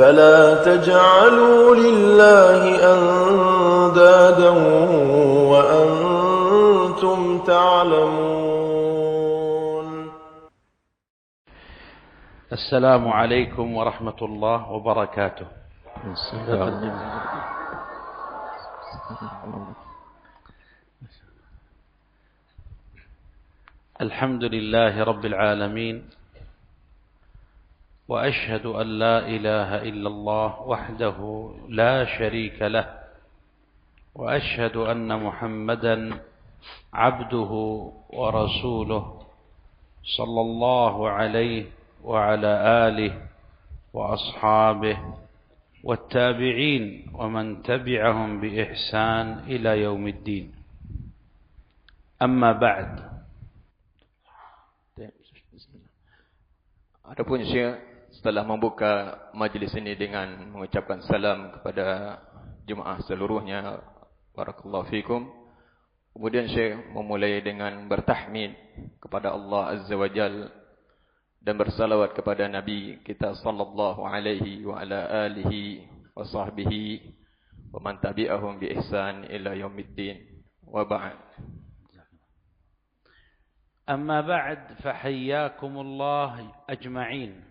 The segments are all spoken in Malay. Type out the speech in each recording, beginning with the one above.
فلا تجعلوا لله أندادا وأنتم تعلمون. السلام عليكم ورحمة الله وبركاته. الحمد لله رب العالمين، وأشهد أن لا إله إلا الله وحده لا شريك له، وأشهد أن محمدا عبده ورسوله صلى الله عليه وعلى آله وأصحابه والتابعين ومن تبعهم بإحسان إلى يوم الدين. أما بعد. Adapun Syekh setelah membuka majlis ini dengan mengucapkan salam kepada jemaah seluruhnya, barakallahu fikum. Kemudian Syekh memulai dengan bertahmid kepada Allah Azza wa Jalla dan bersalawat kepada Nabi kita sallallahu alaihi wa ala alihi wa sahbihi wa man tabi'ahum bi ihsan ila yaumiddin. Wa ba'd. أما بعد فحياكم الله أجمعين.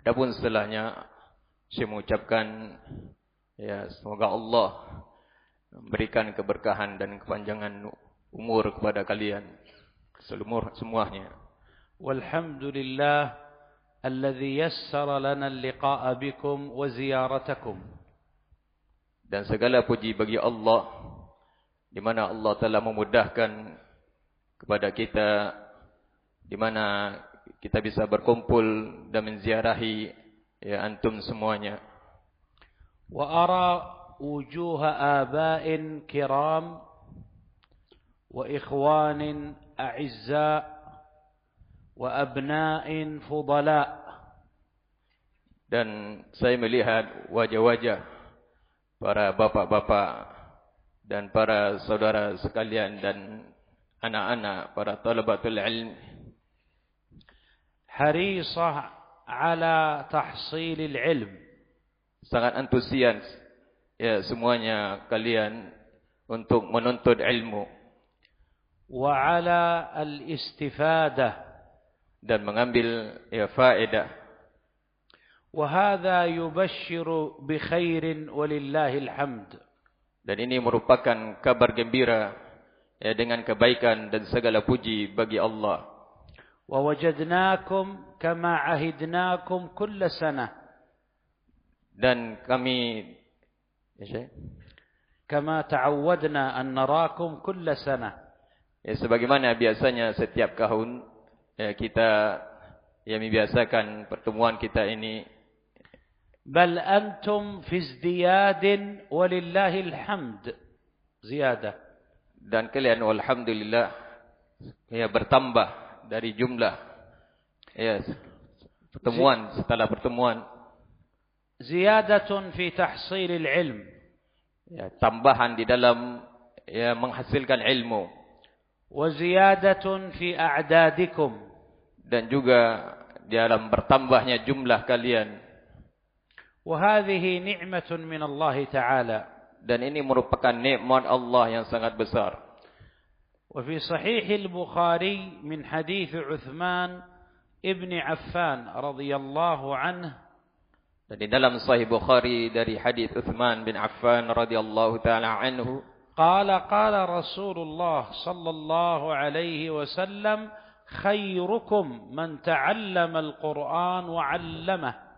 Adapun setelahnya saya mengucapkan semoga Allah memberikan keberkahan dan kepanjangan umur kepada kalian semuanya. Walhamdulillah alladhi yassara lana al-liqa'a bikum wa ziyaratakum. Dan segala puji bagi Allah di mana Allah telah memudahkan kepada kita, di mana kita bisa berkumpul dan menziarahi antum semuanya. Wa ara wujuha aba'in kiram wa ikhwanin a'izza wa abna'in fudala. Dan saya melihat wajah-wajah para bapak-bapak dan para saudara sekalian dan anak-anak para talabatul ilm harisah ala tahsilil ilm, sangat antusias semuanya kalian untuk menuntut ilmu wa ala al-istifadah, dan mengambil faedah. Wa hadha yubashshiru bi khairin walillahil hamd. Dan ini merupakan kabar gembira dengan kebaikan dan segala puji bagi Allah. Wa wajadnakum kama ahidnakum kull sanah. Dan kami kama ta'awwadna an narakum kull sanah. Sebagaimana biasanya setiap tahun kita membiasakan pertemuan kita ini. Bal antum fi izdiyadin walillahil hamd, ziyadah. Dan kalian walhamdulillah bertambah dari jumlah pertemuan setelah pertemuan. Ziyadatun fi tahsilil ilm, tambahan di dalam menghasilkan ilmu. Wa ziyadatun fi a'dadikum, dan juga di dalam bertambahnya jumlah kalian. وهذه نعمة من الله تعالى. Dan ini merupakan nikmat Allah yang sangat besar. وفي صحيح البخاري من حديث عثمان ابن عفان رضي الله عنه. Dan di dalam Sahih Bukhari dari hadis Uthman bin Affan radhiyallahu taala anhu, قال رسول الله صلى الله عليه وسلم خيركم من تعلم القرآن وعلمه.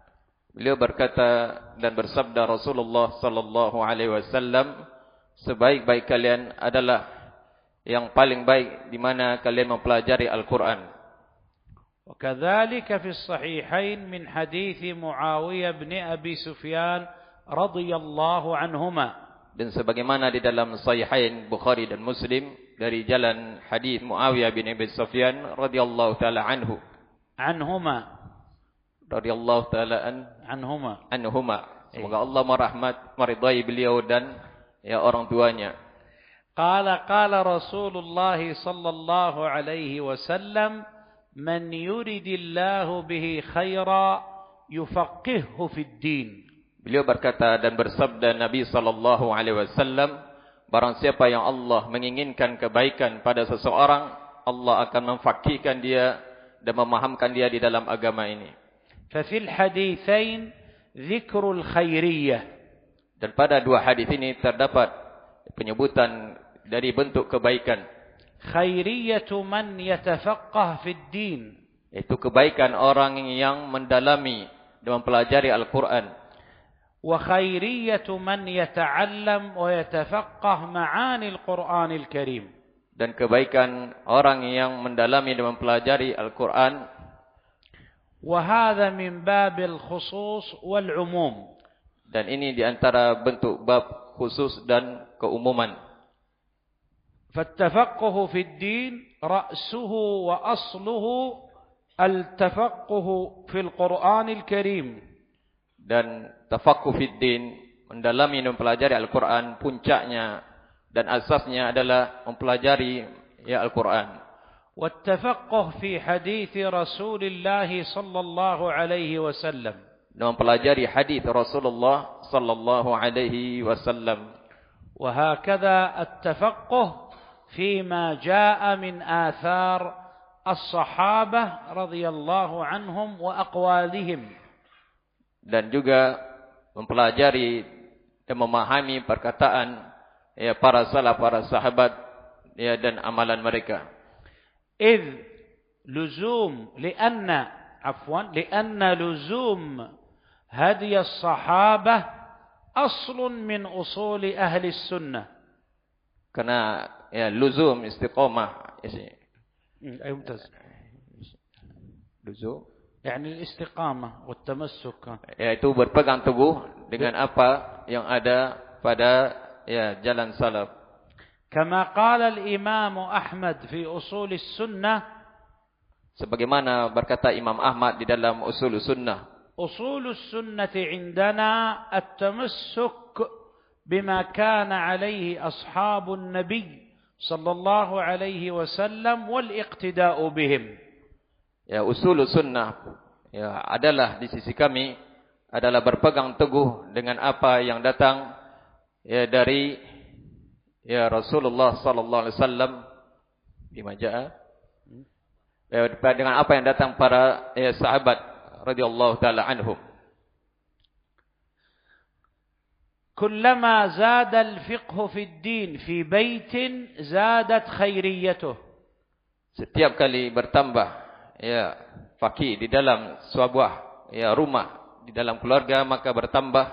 Beliau berkata dan bersabda Rasulullah sallallahu alaihi wasallam, sebaik-baik kalian adalah yang paling baik di mana kalian mempelajari Al-Qur'an. Wa kadzalika fi as-sahihain min hadits Muawiyah bin Abi Sufyan radhiyallahu anhuma. Dan sebagaimana di dalam Sahihain Bukhari dan Muslim dari jalan hadis Muawiyah bin Abi Sufyan radhiyallahu taala anhuma. Radhiyallahu taala anhuma. Semoga Allah meridai beliau dan orang tuanya. Qala Rasulullah sallallahu alaihi wasallam, man yuridillahu bihi khaira يفقهه في الدين. Beliau berkata dan bersabda Nabi sallallahu alaihi wasallam, barang siapa yang Allah menginginkan kebaikan pada seseorang, Allah akan memfaqihkan dia dan memahamkan dia di dalam agama ini. ففي الحديثين ذكر الخيرية. Dan pada dua hadis ini terdapat penyebutan dari bentuk kebaikan. خيرية من يتفقه في الدين. Itu kebaikan orang yang mendalami dan mempelajari Al-Quran. وخيرية من يتعلم ويتفقه معاني القرآن الكريم. Dan kebaikan orang yang mendalami dan mempelajari Al-Quran. وهذا من باب الخصوص والعموم. Dan ini di antara bentuk bab khusus dan keumuman. فالتفقه في الدين رأسه وأصله التفقه في القرآن الكريم. Dan tafaqquh fid din, mendalami dan mempelajari Al-Quran, puncaknya dan asasnya adalah mempelajari Al-Quran. والتفقه في حديث رسول الله صلى الله عليه وسلم. Dan mempelajari hadis Rasulullah sallallahu alaihi wasallam. وهكذا التفقه فيما جاء من آثار الصحابة رضي الله عنهم وأقوالهم. Dan juga mempelajari dan memahami perkataan para salaf, para sahabat dan amalan mereka. إذ لزوم لأن لزوم هدي الصحابة أصل من أصول أهل السنة. Karena luzum istiqamah. ممتاز. Luzum يعني الاستقامة والتمسك. Yaitu berpegang teguh dengan apa yang ada pada jalan salaf. كما قال الإمام أحمد في أصول السنة. Sebagaimana berkata Imam Ahmad di dalam usul sunnah. أصول السنة عندنا التمسك بما كان عليه أصحاب النبي صلى الله عليه وسلم والاقتداء بهم. Usul sunnah adalah di sisi kami adalah berpegang teguh dengan apa yang datang dari Rasulullah sallallahu alaihi wasallam bima jaa, dengan apa yang datang para sahabat radhiyallahu taala anhum. كلما زاد الفقه في الدين في بيت زادت خيريته. Setiap kali bertambah faqih di dalam sebuah rumah, di dalam keluarga, maka bertambah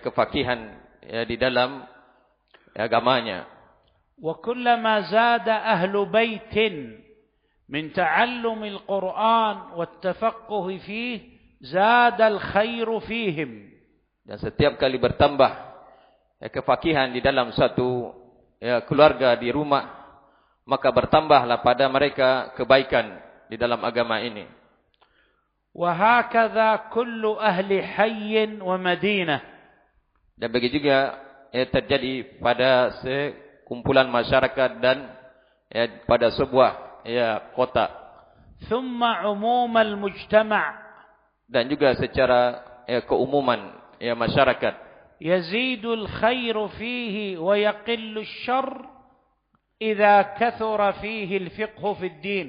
kefakihan di dalam agamanya. وكلما زاد أهل بيت من تعلم القرآن والتفقه فيه زاد الخير فيهم. Dan setiap kali bertambah kefakihan di dalam satu keluarga di rumah, maka bertambahlah pada mereka kebaikan di dalam agama ini. وهكذا كل أهل حي ومدينة. Dan begitu juga terjadi pada sekumpulan masyarakat dan pada sebuah kota. ثم عموم المجتمع. Dan juga secara keumuman masyarakat. يزيد الخير فيه ويقل الشر إذا كثر فيه الفقه في الدين.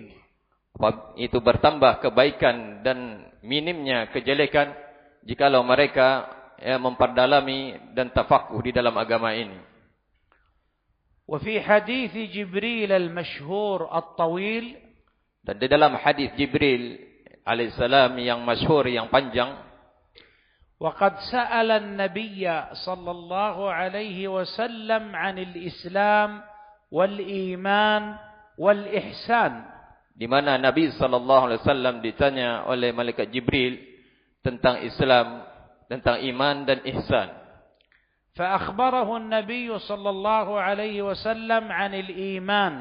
Itu bertambah kebaikan dan minimnya kejelekan jikalau mereka memperdalami dan tafaqquh di dalam agama ini. وفي حديث جبريل المشهور الطويل. Dan di dalam hadis Jibril alaihissalam yang masyhur, yang panjang. وقد سأل النبي صلى الله عليه وسلم عن الإسلام والإيمان والإحسان. Di mana Nabi sallallahu alaihi wasallam ditanya oleh malaikat Jibril tentang Islam, tentang iman dan ihsan. فأخبره النبي صلى الله عليه وسلم عن الإيمان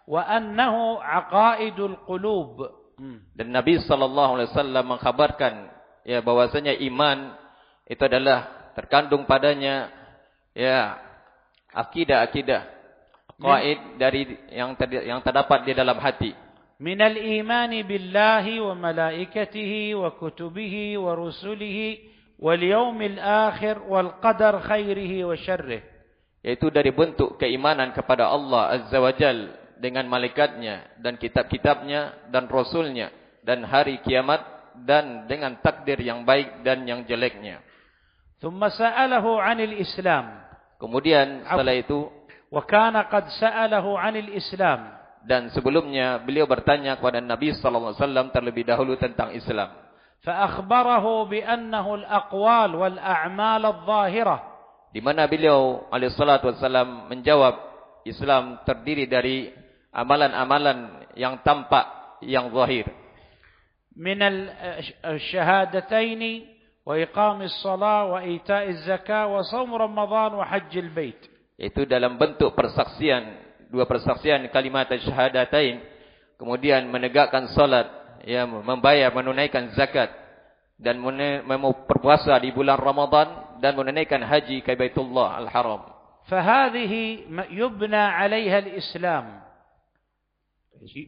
وأنه عقائد القلوب. Dan Nabi sallallahu alaihi wasallam mengkhabarkan bahwasanya iman itu adalah terkandung padanya akidah-akidah, qaid dari yang terdapat di dalam hati. من الإيمان بالله وملائكته وكتبه ورسله واليوم الآخر والقدر خيره وشره. Yaitu dari bentuk keimanan kepada Allah Azza wa Jal dengan malaikatnya dan kitab-kitabnya dan rasulnya dan hari kiamat dan dengan takdir yang baik dan yang jeleknya. ثم سأله عن الإسلام. Kemudian setelah itu, وكان قد سأله عن الإسلام. Dan sebelumnya beliau bertanya kepada Nabi sallallahu alaihi wasallam terlebih dahulu tentang Islam. فأخبره بأنه الأقوال والأعمال الظاهرة. Di mana beliau alaihi salatu wasallam menjawab Islam terdiri dari amalan-amalan yang tampak, yang zahir. من الشهادتين وإقام الصلاة وإيتاء الزكاة وصوم رمضان وحج البيت. Itu dalam bentuk persaksian, dua persaksian kalimat syahadatain, kemudian menegakkan salat, ya, membayar, menunaikan zakat dan berpuasa di bulan Ramadan dan menunaikan haji ke Baitullah Al-Haram. فهذه يبنى عليها الإسلام.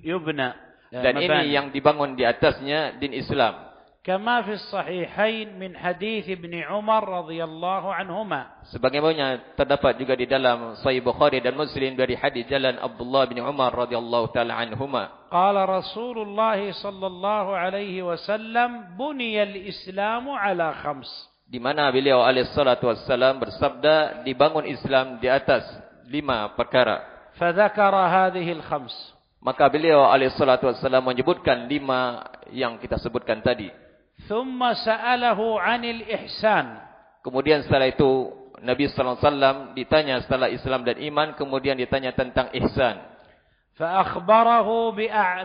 يبنى dan ini yang dibangun di atasnya din Islam. كما في الصحيحين من حديث ابن عمر رضي الله عنهما. Sebagaimana terdapat juga di dalam Sahih Bukhari dan Muslim dari hadis jalan Abdullah bin Umar radhiyallahu taala anhuma. قال رسول الله صلى الله عليه وسلم بني الإسلام على خمس. Di mana beliau alaihi salatu wassalam bersabda dibangun Islam di atas 5 perkara. فذكر هذه الخمس. Maka beliau alaihi salatu wassalam menyebutkan 5 yang kita sebutkan tadi. ثم سأله عن الإحسان. Kemudian setelah itu Nabi sallallahu alaihi wasallam ditanya setelah Islam dan iman, kemudian ditanya tentang ihsan. فأخبره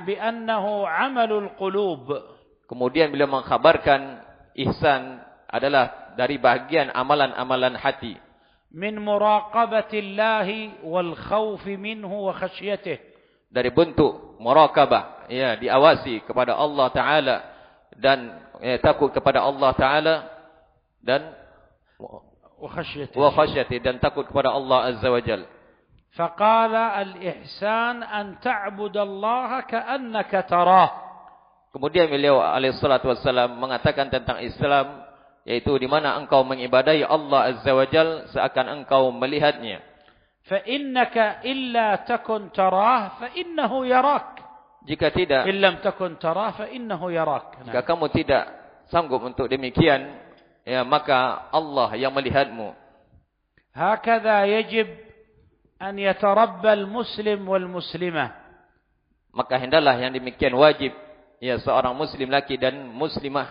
بأنه عمل القلوب. Kemudian beliau mengkhabarkan ihsan adalah dari bahagian amalan-amalan hati. من مراقبة الله والخوف منه وخشيته. Dari bentuk muraqabah, ya, diawasi kepada Allah Taala dan takut kepada Allah Taala dan khasyati dan takut kepada Allah Azza wa Jalla. فقال الإحسان أن تعبد الله كأنك تراه. Kemudian beliau alaihi salatu wassalam mengatakan tentang Islam, yaitu di mana engkau mengibadahi Allah Azza wa Jalla seakan engkau melihatnya. فإنك إلا تكن تراه فإنه يراك. Jika tidak, إن لم تكن تراه فإنه يراك. jika kamu tidak sanggup untuk demikian, ya, maka Allah yang melihatmu. هكذا يجب أن يتربى المسلم والمسلمة. Maka hendaklah yang demikian wajib, ya, seorang muslim laki dan muslimah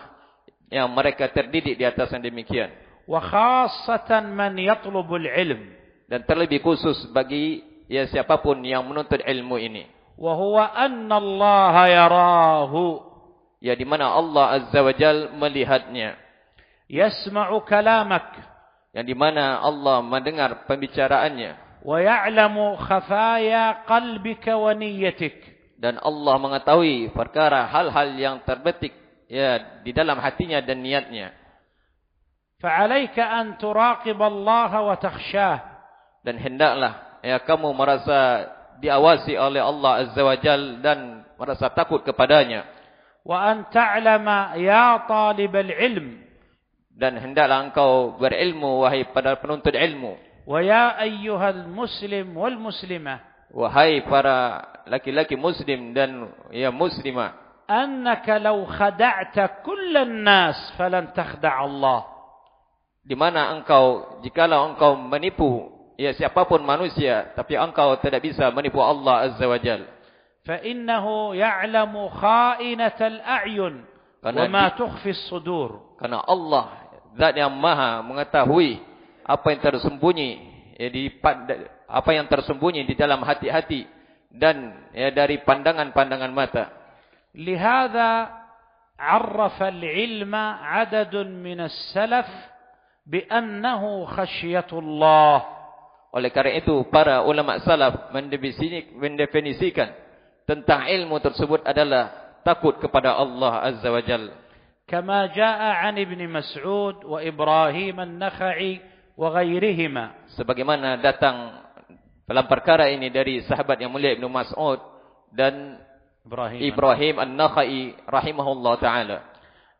yang mereka terdidik di atas yang demikian. وخاصة من يطلب العلم. Dan terlebih khusus bagi, ya, siapapun yang menuntut ilmu ini. وهو أن الله يراه. Ya, di mana Allah Azza wa Jal melihatnya. يسمع كلامك. Yang di mana Allah mendengar pembicaraannya. ويعلم خفايا قلبك ونيتك. Dan Allah mengetahui perkara hal-hal yang terbetik, ya, di dalam hatinya dan niatnya. فعليك أن تراقب الله وتخشاه. Dan hendaklah, ya, kamu merasa diawasi oleh Allah Azza wa Jal dan merasa takut kepadanya. وأن تعلم يا طالب العلم. Dan hendaklah engkau berilmu, wahai pada penuntut ilmu. ويا أيها المسلم والمسلمة. Wahai para laki-laki muslim dan, ya, muslimah. أنك لو خدعت كل الناس فلن تخدع الله. Di mana engkau, jikalau engkau menipu, ya, siapapun manusia, tapi engkau tidak bisa menipu Allah Azza wa Jal. فإنه يعلم خائنة الأعين وما تخفي الصدور. Karena Allah Zat yang Maha mengetahui apa yang tersembunyi, ya, apa yang tersembunyi di dalam hati-hati dan, ya, dari pandangan-pandangan mata. لهذا عرف العلم عدد من السلف بأنه خشية الله. Oleh karena itu para ulama salaf mendefinisikan tentang ilmu tersebut adalah takut kepada Allah Azza wa Jalla. كما جاء عن ابن مسعود وإبراهيم النخعي وغيرهما. Sebagaimana datang dalam perkara ini dari sahabat yang mulia Ibnu Mas'ud dan Ibrahim An-Nakhai rahimahullah ta'ala.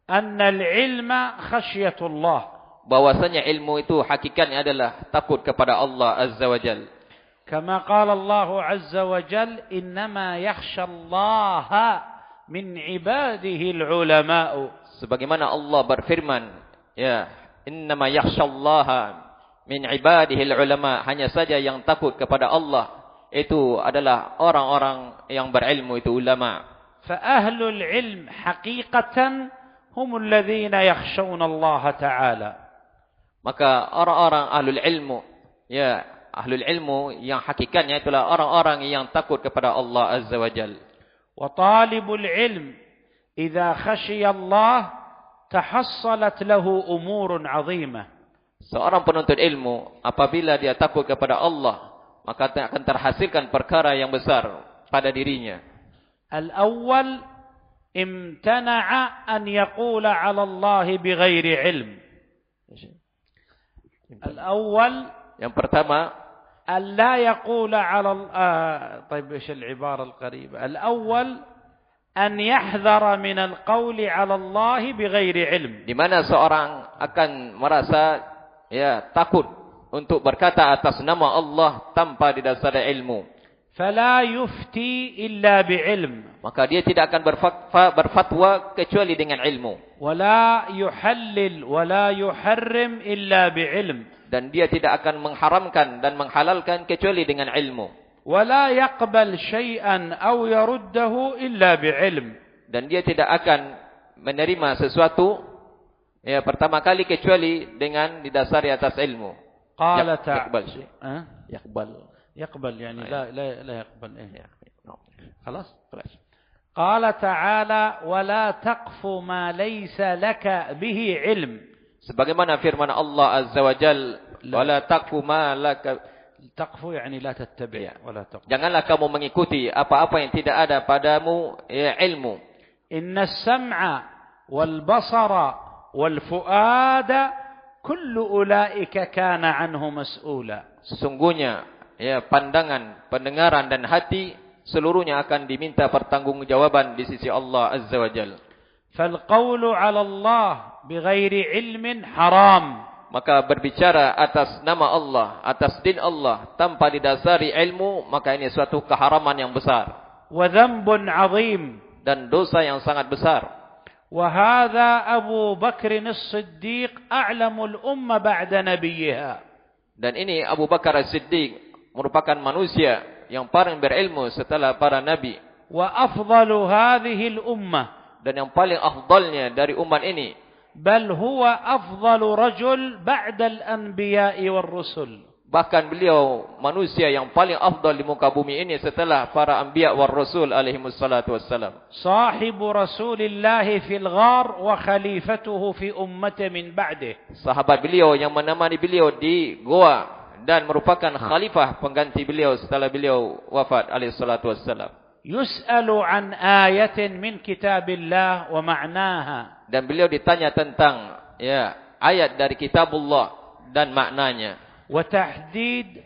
Anna al-ilma khashyatullah. Bahwasanya ilmu itu hakikatnya adalah takut kepada Allah Azza wa Jal. Kama qala Allah Azza wa Jal, innama yakhshallaha min ibadihi al-ulama'u. Sebagaimana Allah berfirman, ya, innama yakhshallaha min ibadihi al-ulama, hanya saja yang takut kepada Allah itu adalah orang-orang yang berilmu, itu ulama. Fa ahlul ilm haqiqatan humul ladzina yakhshawna Allah Ta'ala. Maka orang-orang ahlul ilmu, ya, ahlul ilmu yang hakikatnya itulah orang-orang yang takut kepada Allah Azza wa Jal. Wa talibul ilm idza khashiya Allah tahassalat lahu umurun 'azimah. Seorang penuntut ilmu apabila dia takut kepada Allah, maka akan terhasilkan perkara yang besar pada dirinya. Al-awwal imtana'a an yaqula 'ala Allah bighairi ilm. Al-awwal, yang pertama, alla yaqula 'ala طيب ايش العبارة القريبة. الأول أن يحذر من القول على الله بغير علم. Di mana seorang akan merasa, ya, takut untuk berkata atas nama Allah tanpa didasari ilmu. Fala yufti illa bi'ilm. Maka dia tidak akan berfatwa kecuali dengan ilmu. Wala yuhallil wala yuharrim illa bi'ilm. Dan dia tidak akan mengharamkan dan menghalalkan kecuali dengan ilmu. Wala yaqbal syai'an aw yaruddahu illa bi'ilm. Dan dia tidak akan menerima sesuatu, ya, pertama kali kecuali dengan didasari atas ilmu. Qala يقبل شيء يقبل يعني لا يقبل خلاص. قال تعالى ولا تقف ما ليس لك به علم. Sebagaimana firman Allah Azza wa Jal, wala taqfu ma laka, taqfu yani la tattabi' wala taqfu. Janganlah kamu mengikuti apa-apa yang tidak ada padamu, ya, ilmu. Inna as-sam'a wal basara wal fuada kullu ulaika kana anhu mas'ula. Sesungguhnya, ya, pandangan, pendengaran dan hati seluruhnya akan diminta pertanggungjawaban di sisi Allah Azza wa Jalla. Fal qawlu 'ala Allah bighairi ilmin haram. Maka berbicara atas nama Allah, atas din Allah tanpa didasari ilmu, maka ini suatu keharaman yang besar. Wa dhanbun 'azim, dan dosa yang sangat besar. وهذا أبو بكر الصديق أعلم الأمة بعد نبيها. Dan ini Abu Bakar As-Siddiq merupakan manusia yang paling berilmu setelah para nabi. وأفضل هذه الأمة, dan yang paling afdalnya dari umat ini. بل هو أفضل رجل بعد الأنبياء والرسل. Bahkan beliau manusia yang paling afdal di muka bumi ini setelah para anbiya war rasul alaihi wassalatu wassalam. Sahibu Rasulillah fil ghar wa khalifatuhu fi ummati min ba'dih. Sahabat beliau yang menemani beliau di goa dan merupakan khalifah pengganti beliau setelah beliau wafat alaihi salatu wassalam. Yus'alu an ayatin min kitabillah wa ma'naha. Dan beliau ditanya tentang, ya, ayat dari kitabullah dan maknanya. وتحديد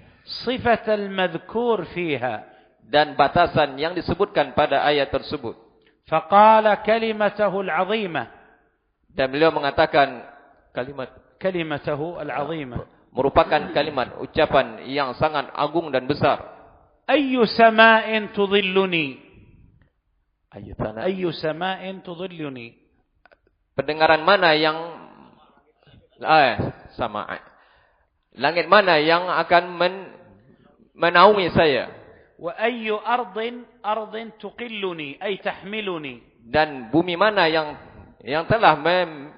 صفة المذكور فيها, dan batasan yang disebutkan pada ayat tersebut. فقال كلمته العظيمة, dan beliau mengatakan كلمته العظيمة merupakan kalimat ucapan yang sangat agung dan besar. أي سماء تظلني, أي سماء تظلني. Pendengaran mana yang sama, langit mana yang akan menaungi saya? Wa ayyu ardin tuqilluni ay tahmiluni. Dan bumi mana yang telah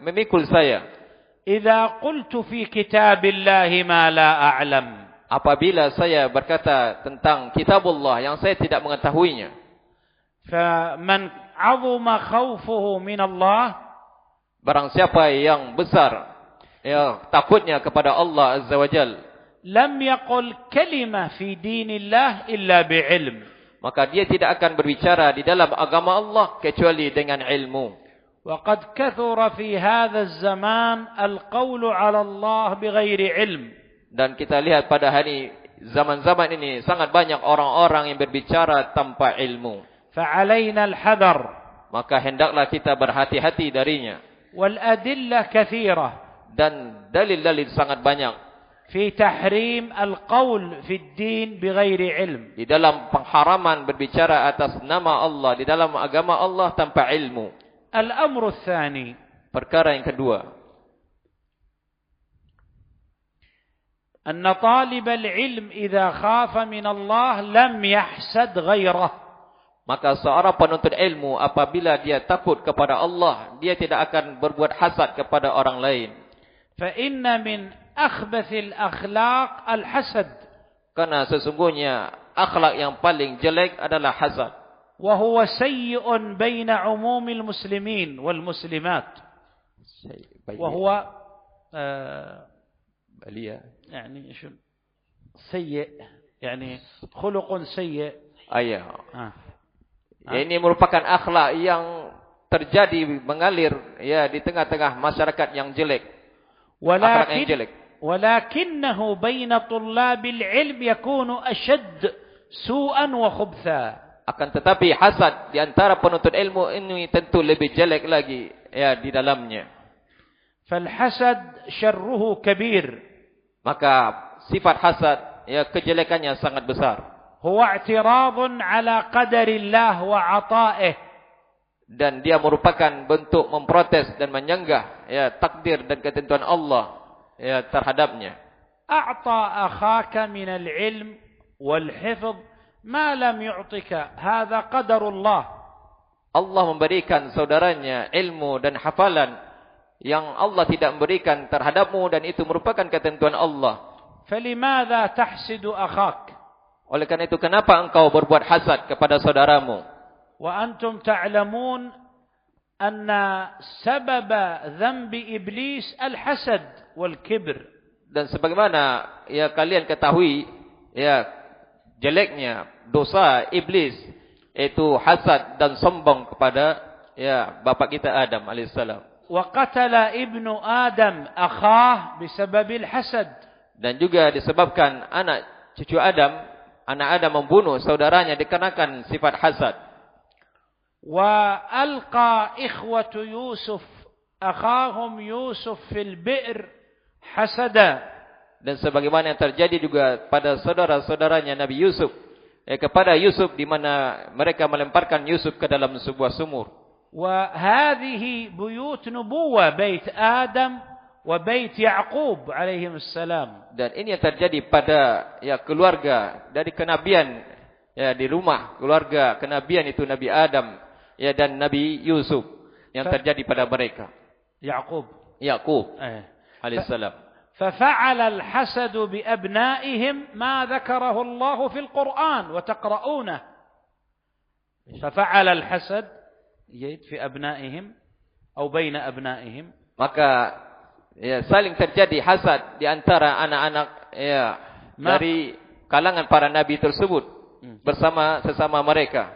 memikul saya? Idza qultu fi kitabillahi ma la a'lam. Apabila saya berkata tentang kitabullah yang saya tidak mengetahuinya. Fa man 'azuma khawfuhu min Allah, barang siapa yang besar, ya, takutnya kepada Allah Azza wa Jal, lam yaqul kalimah fi dinillah illa bi'ilm. Maka dia tidak akan berbicara di dalam agama Allah kecuali dengan ilmu. Wa qad kathura fi hadha az-zaman al-qawlu 'ala Allah bighairi ilm. Dan kita lihat pada hari zaman-zaman ini sangat banyak orang-orang yang berbicara tanpa ilmu. فعلينا الحذر. Maka hendaklah kita berhati-hati darinya. والأدلة كثيرة. Dan dalil-dalil sangat banyak. في تحريم القول في الدين بغير علم. Di dalam pengharaman berbicara atas nama Allah di dalam agama Allah tanpa ilmu. الأمر الثاني. Perkara yang kedua. أن طالب العلم إذا خاف من الله لم يحسد غيره. Maka seorang penuntut ilmu apabila dia takut kepada Allah, dia tidak akan berbuat hasad kepada orang lain. فإن من أخبث الأخلاق الحسد. Karena sesungguhnya akhlak yang paling jelek adalah hasad. وهو سيء بين عموم المسلمين والمسلمات. وهو يعني شو سيء يعني خلق سيء. Ini merupakan akhlak yang terjadi mengalir ya di tengah-tengah masyarakat yang jelek. Akhlak yang jelek. ولكنه بين طلاب العلم يكون أشد سوءا وخبثا. Akan tetapi hasad di antara penuntut ilmu ini tentu lebih jelek lagi ya di dalamnya. فالحسد شره كبير. Maka sifat hasad ya kejelekannya sangat besar. هو اعتراض على قدر الله وعطائه. Dan dia merupakan bentuk memprotes dan menyanggah ya takdir dan ketentuan Allah ya terhadapnya. أعطى أخاك من العلم والحفظ ما لم يعطك هذا قدر الله. Allah memberikan saudaranya ilmu dan hafalan yang Allah tidak memberikan terhadapmu dan itu merupakan ketentuan Allah. فلماذا تحسد أخاك؟ Oleh karena itu kenapa engkau berbuat hasad kepada saudaramu? وأنتم تعلمون أن سبب ذنب إبليس الحسد والكبر. Dan sebagaimana ya kalian ketahui ya jeleknya dosa iblis itu hasad dan sombong kepada ya bapak kita Adam alaihissalam. وقتل ابن آدم أخاه بسبب الحسد. Dan juga disebabkan anak cucu Adam, anak Adam membunuh saudaranya dikarenakan sifat hasad. وألقى إخوة يوسف أخاهم يوسف في البئر حسدا. Dan sebagaimana yang terjadi juga pada saudara-saudaranya Nabi Yusuf kepada Yusuf di mana mereka melemparkan Yusuf ke dalam sebuah sumur. وهذه بيوت نبوة بيت آدم وبيت يعقوب عليهم السلام. Dan ini yang terjadi pada ya keluarga dari kenabian ya di rumah keluarga kenabian itu Nabi Adam ya dan Nabi Yusuf yang terjadi pada mereka. Yakub alaihissalam. ففعل الحسد بأبنائهم ما ذكره الله في القرآن وتقرؤونه. ففعل الحسد في أبنائهم أو بين أبنائهم. Maka ya saling terjadi hasad di antara anak-anak ya dari kalangan para nabi tersebut bersama sesama mereka.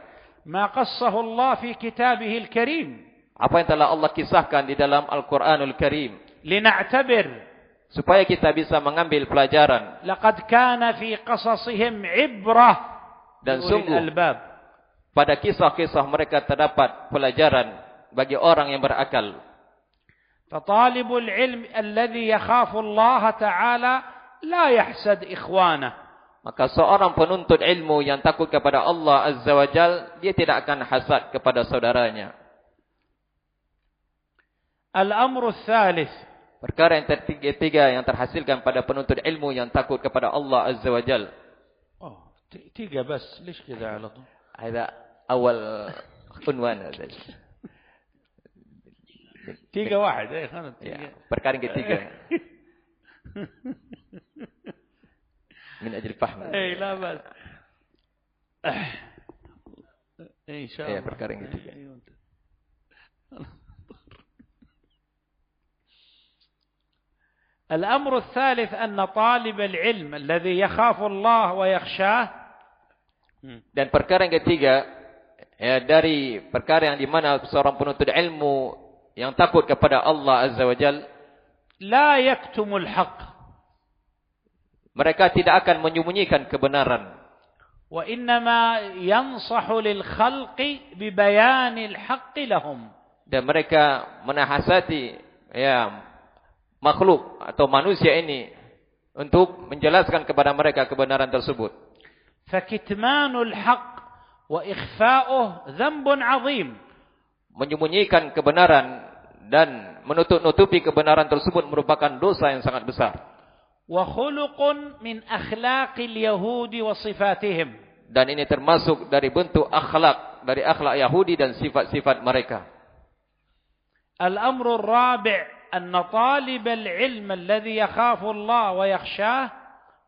ما قصه الله في كتابه الكريم. Apa yang telah Allah kisahkan di dalam Al-Qur'anul Karim. لنعتبر. Supaya kita bisa mengambil pelajaran. لقد كان في قصصهم عبرة. Dan sungguh pada kisah-kisah mereka terdapat pelajaran bagi orang yang berakal. فطالب العلم الذي يخاف الله تعالى لا يحسد إخوانه. Maka seorang penuntut ilmu yang takut kepada Allah Azza wa Jal, dia tidak akan hasad kepada saudaranya. Al-amru tsalits. Perkara yang ketiga yang terhasilkan pada penuntut ilmu yang takut kepada Allah Azza wa Jal. Oh, tiga bas. Lish kida ala tu? Ada awal unwan. Tiga wahid. Perkara yang ketiga. من أجل فهم. لا بأس. إن شاء الله. perkara yang ketiga. الأمر الثالث أن طالب العلم الذي يخاف الله ويخشاه. Dan perkara yang ketiga dari perkara yang di mana seorang penuntut ilmu yang takut kepada Allah Azza wa Jal, لا يكتم الحق. Mereka tidak akan menyembunyikan kebenaran. وإنما ينصح للخلق ببيان الحق لهم. Dan mereka menasihati makhluk atau manusia ini untuk menjelaskan kepada mereka kebenaran tersebut. فكتمان الحق وإخفاؤه ذنب عظيم. Menyembunyikan kebenaran dan menutup-nutupi kebenaran tersebut merupakan dosa yang sangat besar. وخلق من أخلاق اليهود وصفاتهم. Dan ini termasuk dari bentuk akhlak, dari akhlak Yahudi dan sifat-sifat mereka. الأمر الرابع أن طالب العلم الذي يخاف الله ويخشاه.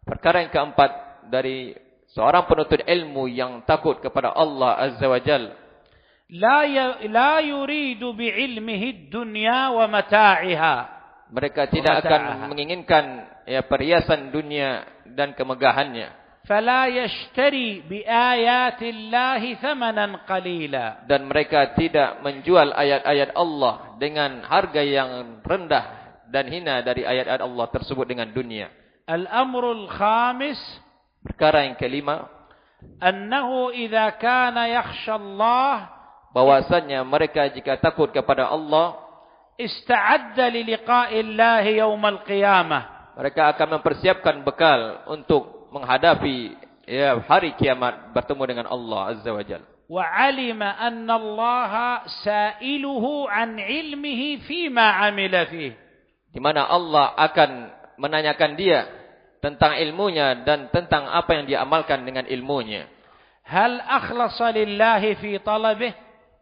Perkara yang keempat dari seorang penuntut ilmu yang takut kepada Allah Azza wa Jalla, لا يريد بعلمه الدنيا ومتاعها. mereka tidak akan menginginkan perhiasan dunia dan kemegahannya. فلا يشتري بآيات الله ثمنا قليلا. Dan mereka tidak menjual ayat-ayat Allah dengan harga yang rendah dan hina dari ayat-ayat Allah tersebut dengan dunia. الأمر الخامس, Perkara yang kelima, أنه إذا كان يخشى الله bahwasanya mereka jika takut kepada Allah, استعد للقاء الله يوم القيامة. mereka akan mempersiapkan bekal untuk menghadapi hari kiamat bertemu dengan Allah Azza wa Jalla. وعلم أن الله سائله عن علمه فيما عمل فيه. Di mana Allah akan menanyakan dia tentang ilmunya dan tentang apa yang dia amalkan dengan ilmunya. هل أخلص لله في طلبه؟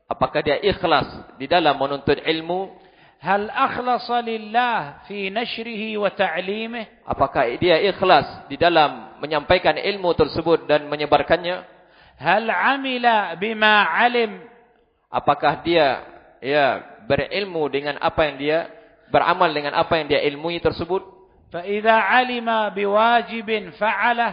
Apakah dia ikhlas di dalam menuntut ilmu? هل أخلص لله في نشره وتعليمه؟ Apakah dia ikhlas di dalam menyampaikan ilmu tersebut dan menyebarkannya? هل عمل بما علم؟ Apakah dia berilmu dengan apa yang dia beramal dengan apa yang dia ilmui tersebut? فإذا علم بواجب فعله.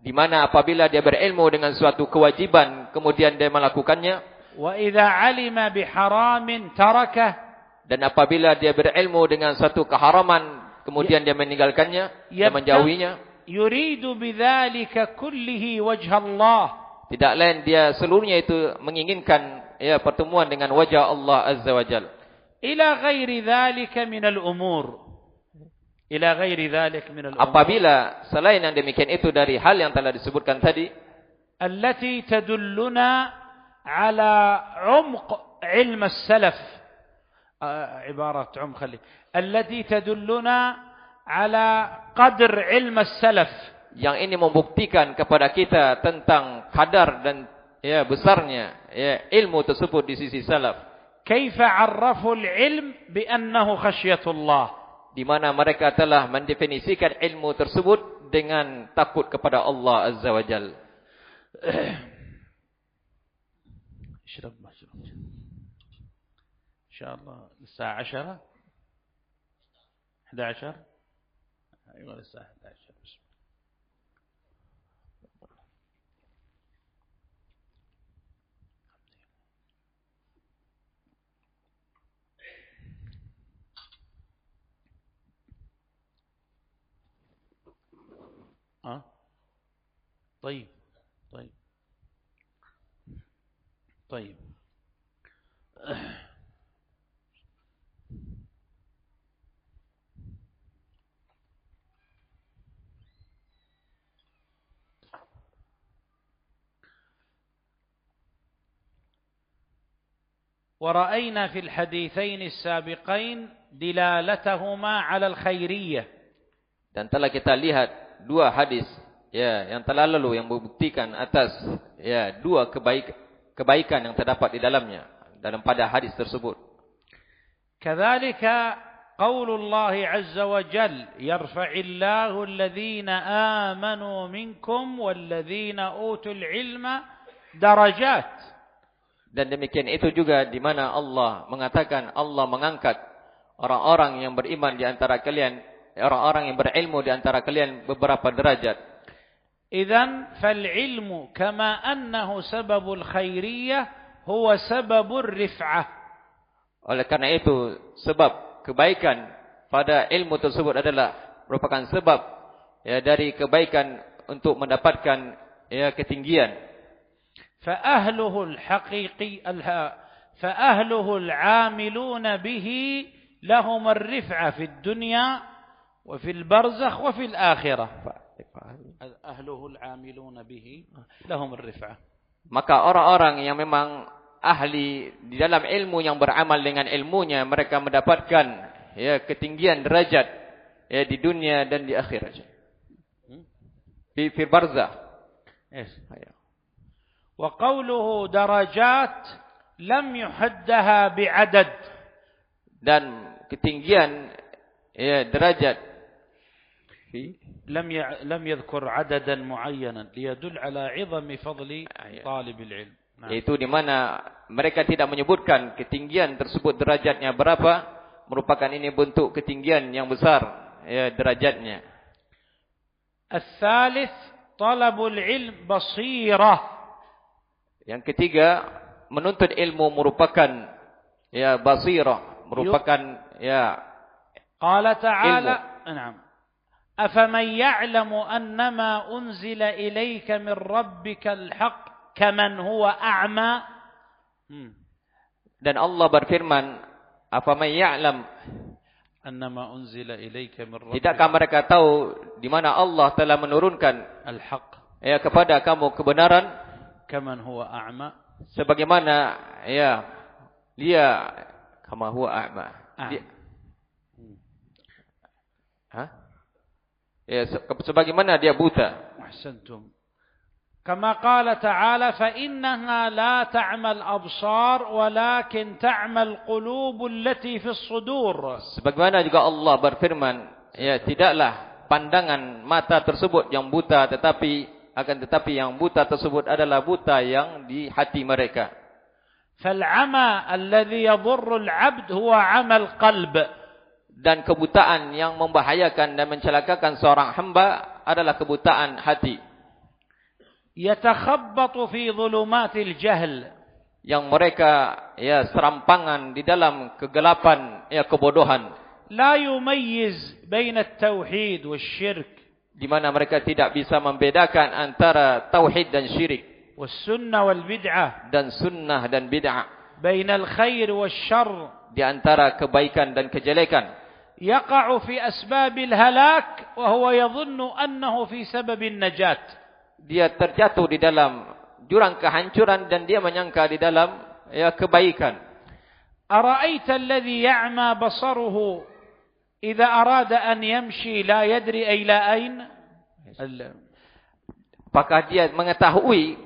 Di mana apabila dia berilmu dengan suatu kewajiban kemudian dia melakukannya, وإذا علم بحرام تركه. dan apabila dia berilmu dengan suatu keharaman kemudian dia meninggalkannya dan menjauhinya, يريد بذلك كله وجه الله. tidak lain dia seluruhnya itu menginginkan pertemuan dengan wajah Allah Azza wa Jalla. إلى غير ذلك من الأمور. إلى غير ذلك من الأمور. Apabila selain yang demikian itu dari hal yang telah disebutkan tadi, التي تدلنا على عمق علم السلف. عبارة عمق خلي. التي تدلنا على قدر علم السلف. Yang ini membuktikan kepada kita tentang kadar dan besarnya ilmu tersebut di sisi salaf. كيف عرفوا العلم بأنه خشية الله. Di mana mereka telah mendefinisikan ilmu tersebut dengan takut kepada Allah Azza wa Jalla. إن شاء الله الساعة 10 11 أيوة الساعة 11 بسم الله. طيب طيب طيب. ورأينا في الحديثين السابقين دلالتهما على الخيرية. Dan telah kita lihat dua hadis yang telah lalu yang membuktikan atas dua kebaikan yang terdapat di dalamnya dalam pada hadis tersebut. كذلك قول الله عز وجل يرفع الله الذين آمنوا منكم والذين أوتوا العلم درجات. Dan demikian itu juga di mana Allah mengatakan Allah mengangkat orang-orang yang beriman di antara kalian, orang-orang yang berilmu di antara kalian beberapa derajat. Idzan fal ilmu kama annahu sababul khairiyah huwa sababur rif'ah. Oleh karena itu sebab kebaikan pada ilmu tersebut adalah merupakan sebab dari kebaikan untuk mendapatkan ya ketinggian. فأهله العاملون به لهم الرفعة في الدنيا وفي البرزخ وفي الآخرة. أهله العاملون به لهم الرفعة. Maka orang-orang yang memang ahli di dalam ilmu, yang beramal dengan ilmunya, mereka mendapatkan ya ketinggian derajat ya di dunia dan di akhirat. Fi barzakh. Yes. Wa qawluhu darajat lam yuhaddaha bi'adad. Dan ketinggian ya derajat لم يذكر عددا معينا ليدل على عظم فضل طالب العلم. Yaitu di mana mereka tidak menyebutkan ketinggian tersebut derajatnya berapa, merupakan ini bentuk ketinggian yang besar ya derajatnya. الثالث طلب العلم بصيرة. Yang ketiga, menuntut ilmu merupakan ya basirah, merupakan ya قال تعالى نعم أفمن يعلم أنما أنزل إليك من ربك الحق كمن هو أعمى. Dan Allah berfirman, أفمن يعلم أنما أنزل إليك من ربك. Tidakkah mereka tahu di mana Allah telah menurunkan الحق ya kepada kamu kebenaran, كمن هو أعمى, sebagaimana ya dia kama huwa a'ma. Ya, sebagaimana dia buta. أحسنتم. كما قال تعالى فإنها لا تعمى الأبصار ولكن تعمى القلوب التي في الصدور. Sebagaimana juga Allah berfirman, ya tidaklah pandangan mata tersebut yang buta, tetapi yang buta tersebut adalah buta yang di hati mereka. فالعمى الذي يضر العبد هو عمى القلب. Dan kebutaan yang membahayakan dan mencelakakan seorang hamba adalah kebutaan hati. يتخبط في ظلمات الجهل. Yang mereka ya serampangan di dalam kegelapan ya kebodohan. لا يميز بين التوحيد والشرك. Di mana mereka tidak bisa membedakan antara tauhid dan syirik. والسنة والبدعة. Dan sunnah dan bid'ah. بين الخير والشر. Di antara kebaikan dan kejelekan. يقع في أسباب الهلاك وهو يظن أنه في سبب النجاة. Dia terjatuh di dalam jurang kehancuran dan dia menyangka di dalam ya kebaikan. أرأيت الذي يعمى بصره إذا أراد أن يمشي لا يدري إلى أين. Apakah dia mengetahui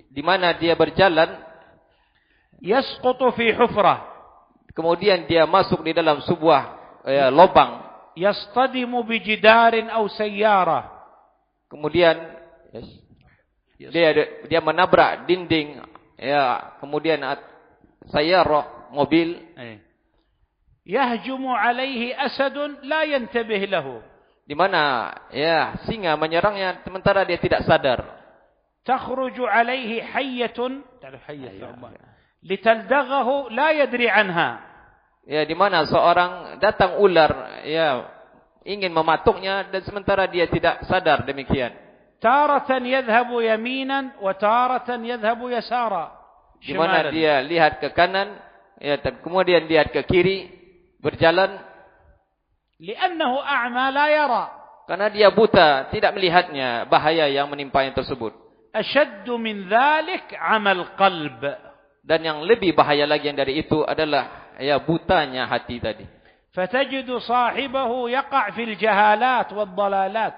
di mana dia berjalan? يسقط في حفرة. Kemudian dia masuk di dalam sebuah lubang. يصطدم بجدار أو سيارة. Kemudian dia menabrak dinding ya, kemudian sayyarah mobil. يهجم عليه أسد لا ينتبه له. Di mana ya singa menyerangnya sementara dia tidak sadar. تخرج عليه حية لتلدغه لا يدري عنها. Ya, di mana seorang datang ular ya ingin mematuknya dan sementara dia tidak sadar demikian. تارة يذهب يمينا وتارة يذهب يسارا. Di mana dia lihat ke kanan ya, kemudian lihat ke kiri berjalan. لأنه أعمى لا يرى. Karena dia buta, tidak melihatnya bahaya yang menimpanya tersebut. أشد من ذلك عمى القلب. Dan yang lebih bahaya lagi yang dari itu adalah ya butanya hati tadi. فتجد صاحبه يقع في الجهالات والضلالات.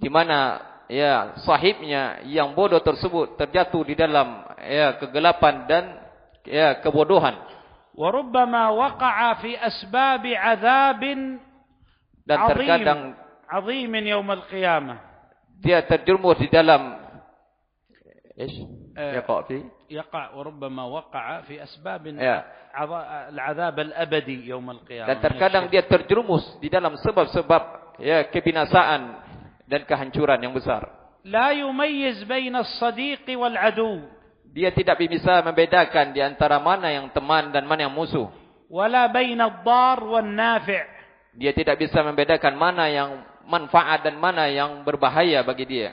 Di mana ya sahibnya yang bodoh tersebut terjatuh di dalam ya kegelapan dan ya kebodohan. وربما وقع في أسباب عذاب عظيم يوم القيامة. Dia terjerumus di dalam يقع وربما وقع في أسباب العذاب الأبدي يوم القيامة. Dan terkadang dia terjerumus di dalam sebab-sebab ya kebinasaan dan kehancuran yang besar. لا يميز بين الصديق والعدو. Dia tidak bisa membedakan di antara mana yang teman dan mana yang musuh. ولا بين الضار والنافع. Dia tidak bisa membedakan mana yang manfaat dan mana yang berbahaya bagi dia.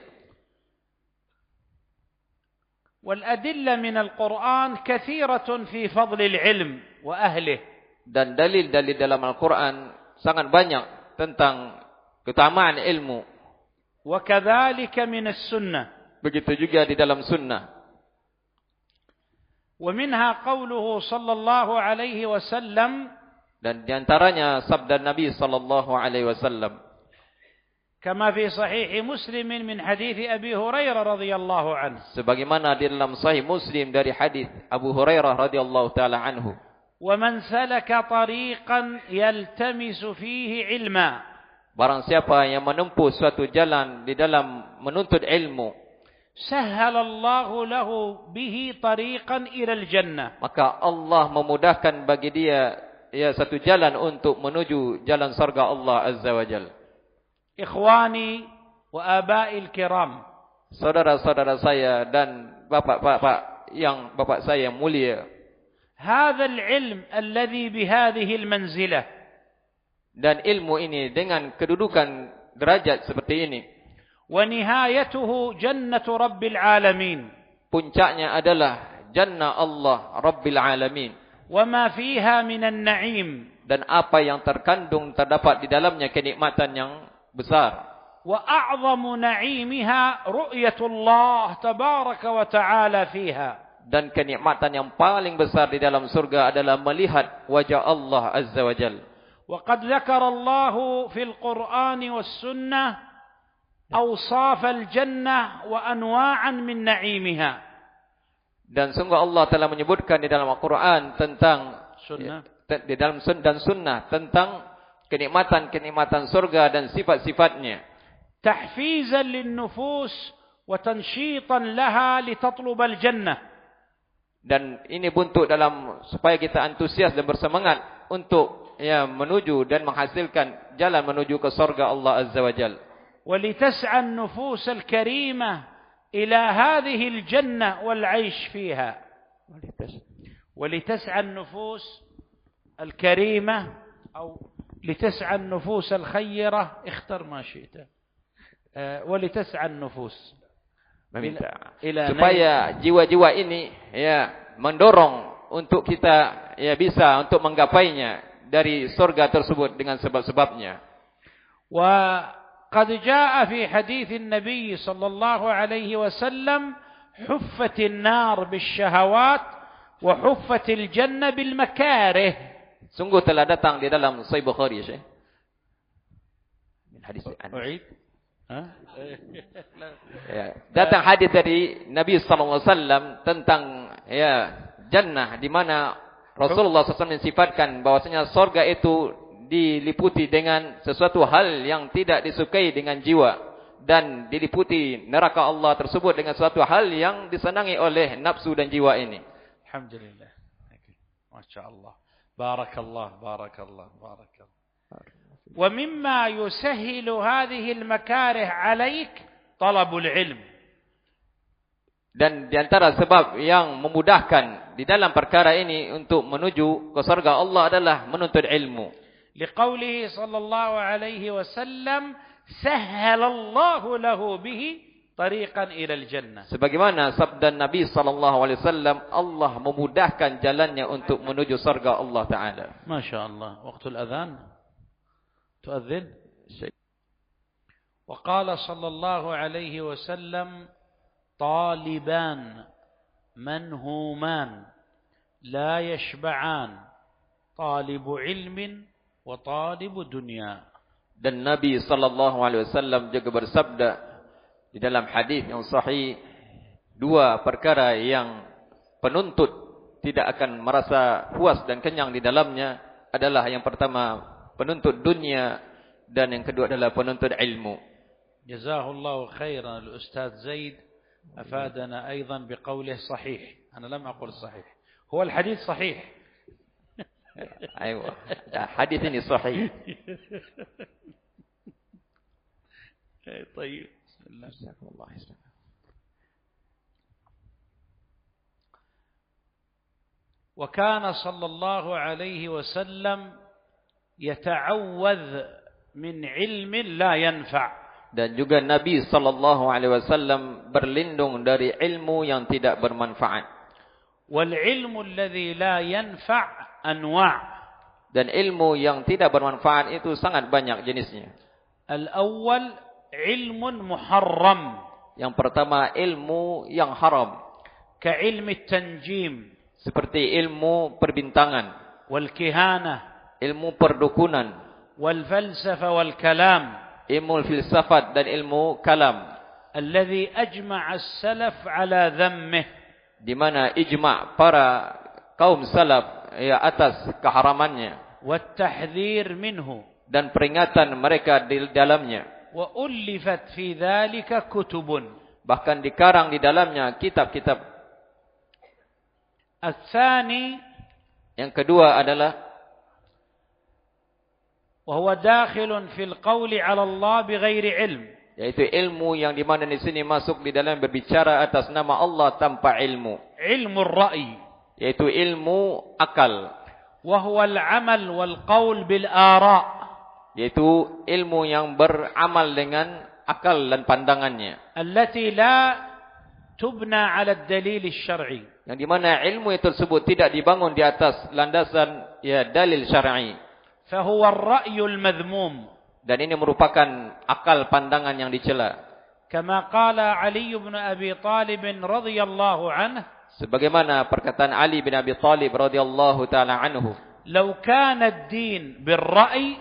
والأدلة من القرآن كثيرة في فضل العلم وأهله. Dan dalil-dalil dalam Al-Quran sangat banyak tentang keutamaan ilmu. وكذلك من السنة. Begitu juga di dalam sunnah. ومنها قوله صلى الله عليه وسلم. Dan diantaranya sabda Nabi sallallahu alaihi wasallam. كما في صحيح مسلم من حديث أبي هريرة رضي الله عنه. Sebagaimana di dalam Sahih Muslim dari hadis Abu Hurairah radhiyallahu taala anhu. ومن سلك طريقا يلتمس فيه علما. Barang siapa yang menempuh suatu jalan di dalam menuntut ilmu, سهل الله له به طريقا إلى الجنة. maka Allah memudahkan bagi dia satu jalan untuk menuju jalan surga Allah Azza wa Jalla. إخواني وآبائي الكرام. Saudara-saudara saya dan bapak saya yang mulia. هذا العلم الذي بهذه المنزلة. Dan ilmu ini dengan kedudukan derajat seperti ini. ونهايته جنة رب العالمين. Puncaknya adalah jannah Allah Rabbil Alamin. وما فيها من النعيم. Dan apa yang terkandung terdapat di dalamnya kenikmatan yang besar. وأعظم نعيمها رؤية الله تبارك وتعالى فيها. Dan kenikmatan yang paling besar di dalam surga adalah melihat wajah Allah Azza wa Jalla. وقد ذكر الله في القرآن والسنة أوصاف الجنة وأنواعا من نعيمها. Dan sungguh Allah telah menyebutkan di dalam Al-Quran tentang di dalam dan sunnah tentang kenikmatan-kenikmatan surga dan sifat-sifatnya. تحفيزا للنفوس وتنشيطا لها لتطلب الجنة. Dan ini bentuk dalam supaya kita antusias dan bersemangat untuk menuju dan menghasilkan jalan menuju ke surga Allah Azza wa Jalla. ولتسعى النفوس الكريمة إلى هذه الجنة والعيش فيها. ولتسعى النفوس الكريمة أو لتسعى النفوس الخيرة، اختر ما شئت. ولتسعى النفوس supaya jiwa-jiwa ini mendorong untuk kita bisa untuk menggapainya dari surga tersebut dengan sebab-sebabnya. وقد جاء في حديث النبي صلى الله عليه وسلم حفت النار بالشهوات وحفت الجنة بالمكاره. Sungguh telah datang di dalam Sahih Bukhari, Syekh. Hadis datang hadis dari Nabi sallallahu alaihi wasallam tentang jannah, di mana Rasulullah SAW mensifatkan bahwasanya surga itu diliputi dengan sesuatu hal yang tidak disukai dengan jiwa, dan diliputi neraka Allah tersebut dengan sesuatu hal yang disenangi oleh nafsu dan jiwa ini. Alhamdulillah. Masyaallah. Barakallah, barakallah, barakallah. ومما يسهل هذه المكاره عليك طلب العلم. Dan di antara sebab yang memudahkan di dalam perkara ini untuk menuju ke surga Allah adalah menuntut ilmu. لقوله صلى الله عليه وسلم سهل الله له به طريقا إلى الجنة. Sebagaimana sabda Nabi sallallahu alaihi wasallam, Allah memudahkan jalannya untuk menuju surga Allah Taala. Masya Allah. Waktu الأذان تؤذن. وقال صلى الله عليه وسلم طالبان منهومان لا يشبعان طالب علم وطالب دنيا. Dan Nabi sallallahu alaihi wasallam juga bersabda di dalam hadis yang sahih, dua perkara yang penuntut tidak akan merasa puas dan kenyang di dalamnya adalah yang pertama penuntut dunia, dan yang kedua adalah penuntut ilmu. Jazahullahu khairan al-Ustaz Zaid afadana aidan biqawlih sahih. Ana lam aqul sahih. Huwa al-hadith sahih. Aywa. Hadis ini sahih. طيب. Bismillah. وكان صلى الله عليه وسلم يتعوذ من علم لا ينفع. Dan juga Nabi SAW berlindung dari ilmu yang tidak bermanfaat. والعلم الذي لا ينفع أنواع. Dan ilmu yang tidak bermanfaat itu sangat banyak jenisnya. الأول علم محرم. Yang pertama ilmu yang haram. كعلم التنجيم. Seperti ilmu perbintangan. والكهانة. Ilmu perdukunan. والفلسفة والكلام. Ilmu filsafat dan ilmu kalam. الذي أجمع السلف على ذمه. Di mana ijma' para kaum salaf atas keharamannya. والتحذير منه. Dan peringatan mereka di dalamnya. وألفت في ذلك كتب. Bahkan dikarang di dalamnya kitab-kitab. الثاني. Yang kedua adalah وهو داخل في القول على الله بغير علم. Yaitu ilmu yang di mana di sini masuk di dalam berbicara atas nama Allah tanpa ilmu. علم الرأي. Yaitu ilmu akal. وهو العمل والقول بالآراء. Yaitu ilmu yang beramal dengan akal dan pandangannya. التي لا تبنى على الدليل الشرعي. Yang di mana ilmu tersebut tidak dibangun di atas landasan dalil syar'i. فهو الرأي المذموم. Dan ini merupakan akal pandangan yang dicela. كما قال علي بن أبي طالب رضي الله عنه. Sebagaimana perkataan Ali bin Abi Thalib radhiyallahu taala anhu. لو كان الدين بالرأي.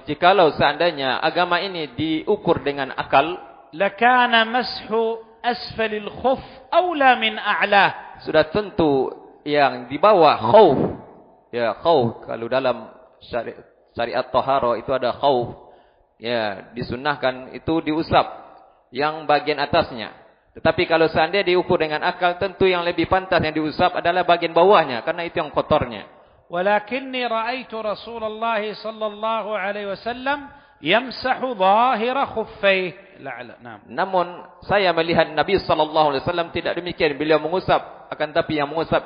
Jikalau seandainya agama ini diukur dengan akal, لكان مسح أسفل الخف أولى من أعلاه. Sudah tentu yang di bawah khauf. Khauf kalau dalam syariat tahara itu ada khauf. Disunnahkan itu diusap yang bagian atasnya. Tetapi kalau seandainya diukur dengan akal, tentu yang lebih pantas yang diusap adalah bagian bawahnya karena itu yang kotornya. ولكني رأيت رسول الله صلى الله عليه وسلم يمسح ظاهر خفيه. نعم. Namun saya melihat Nabi sallallahu alaihi wasallam tidak demikian. Beliau mengusap, akan tapi yang mengusap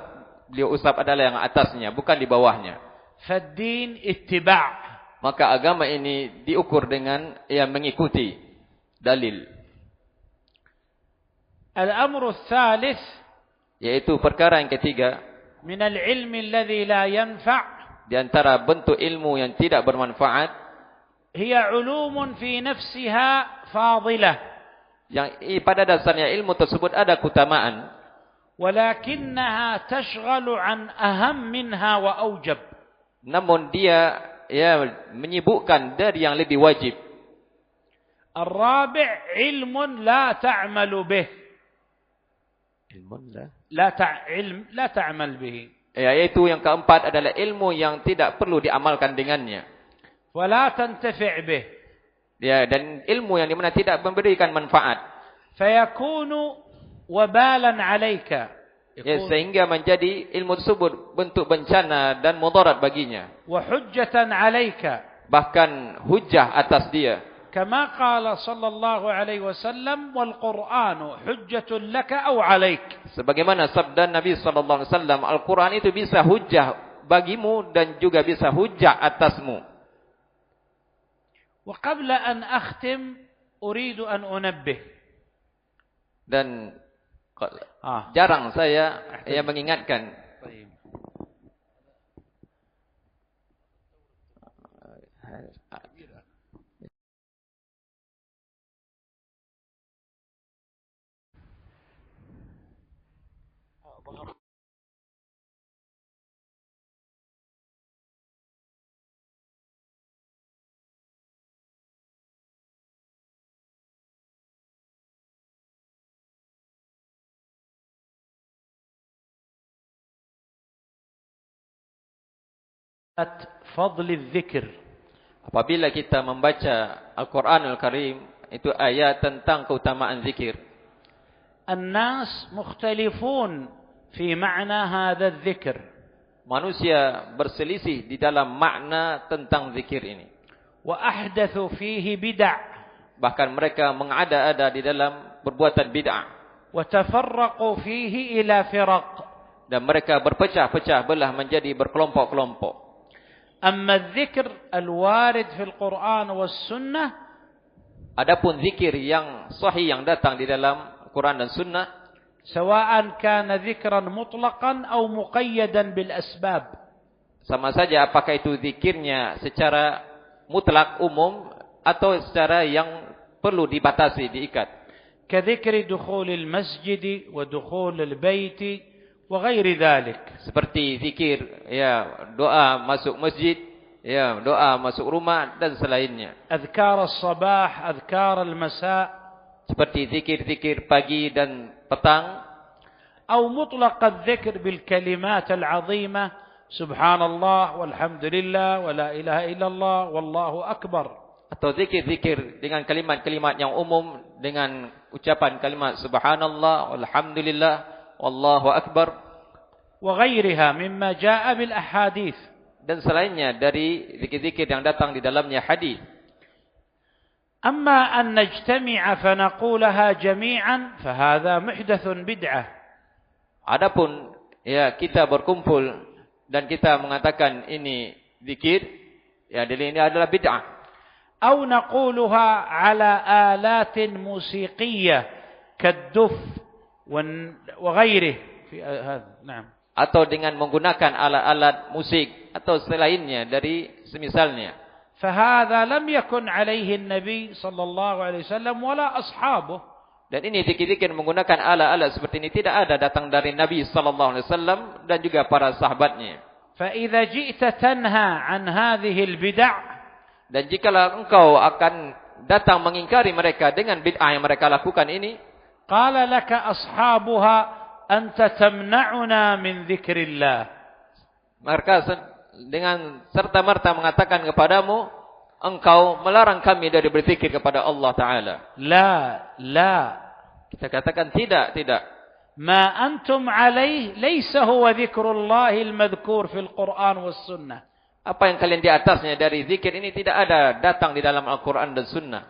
beliau usap adalah yang atasnya, bukan di bawahnya. فالدين اتباع. Maka agama ini diukur dengan mengikuti dalil. الأمر الثالث. Yaitu perkara yang ketiga. من العلم الذي لا ينفع. Di antara bentuk ilmu yang tidak bermanfaat. هي علوم في نفسها فاضلة. Yang pada dasarnya ilmu tersebut ada keutamaan. ولكنها تشغل عن أهم منها وأوجب. Namun dia menyibukkan dari yang lebih wajib. الرابع علم لا تعمل به. Ilmu لا تعمل به. Yaitu yang keempat adalah ilmu yang tidak perlu diamalkan dengannya. ولا تنتفع به. Dan ilmu yang dimana tidak memberikan manfaat. فيكون وبالا عليك. Sehingga menjadi ilmu tersebut bentuk bencana dan mudarat baginya. وحجة عليك. Bahkan hujah atas dia. كما قال صلى الله عليه وسلم والقرآن حجة لك أو عليك. Sebagaimana sabda Nabi sallallahu alaihi wasallam, Al-Qur'an itu bisa hujah bagimu dan juga bisa hujah atasmu. وقبل أن أختم أريد أن أنبه. Dan jarang saya mengingatkan. فضل الذكر. Apabila kita membaca Al-Quranul Karim, itu ayat tentang keutamaan zikir. الناس مختلفون في معنى هذا الذكر. Manusia berselisih di dalam makna tentang zikir ini. وأحدثوا فيه بدع. Bahkan mereka mengada-ada di dalam perbuatan bid'ah. وتفرقوا فيه إلى فرق. Dan mereka berpecah-pecah belah menjadi berkelompok-kelompok. أما الذكر الوارد في القرآن والسنة Adapun zikir yang sahih yang datang di dalam Quran dan Sunnah, سواء كان ذكرا مطلقا أو مقيدا بالأسباب. sama saja apakah itu zikirnya secara mutlak umum atau secara yang perlu dibatasi, diikat. كذكر دخول المسجد ودخول البيت وغير ذلك. Seperti zikir ya doa masuk masjid, ya doa masuk rumah dan selainnya. أذكار الصباح أذكار المساء. Seperti zikir-zikir pagi dan petang. أو مطلق الذكر بالكلمات العظيمة سبحان الله والحمد لله ولا إله إلا الله والله أكبر. Atau zikir-zikir dengan kalimat-kalimat yang umum dengan ucapan kalimat subhanallah walhamdulillah wallahu akbar. وغيرها مما جاء بالأحاديث. Dan selainnya dari zikir-zikir yang datang di dalamnya hadis. أما أن نجتمع فنقولها جميعا فهذا محدث بدعة. Adapun ya kita berkumpul dan kita mengatakan ini zikir, ya ini adalah bid'ah. أو نقولها على آلات موسيقية كالدف وغيره في هذا. نعم. Atau dengan menggunakan alat-alat musik atau selainnya dari semisalnya. فهذا لم يكن عليه النبي صلى الله عليه وسلم ولا أصحابه. Dan ini zikir-zikir menggunakan alat-alat seperti ini tidak ada datang dari Nabi sallallahu alaihi wasallam dan juga para sahabatnya. فإذا جئت تنهى عن هذه البدع, dan jikalau engkau akan datang mengingkari mereka dengan bid'ah yang mereka lakukan ini, قال لك أصحابها أنت تمنعنا من ذكر الله. Mereka dengan serta-merta mengatakan kepadamu, engkau melarang kami dari berzikir kepada Allah Ta'ala. لا. Kita katakan tidak. ما أنتم عليه ليس هو ذكر الله المذكور في القرآن والسنة. Apa yang kalian di atasnya dari zikir ini tidak ada datang di dalam Al-Quran dan Sunnah.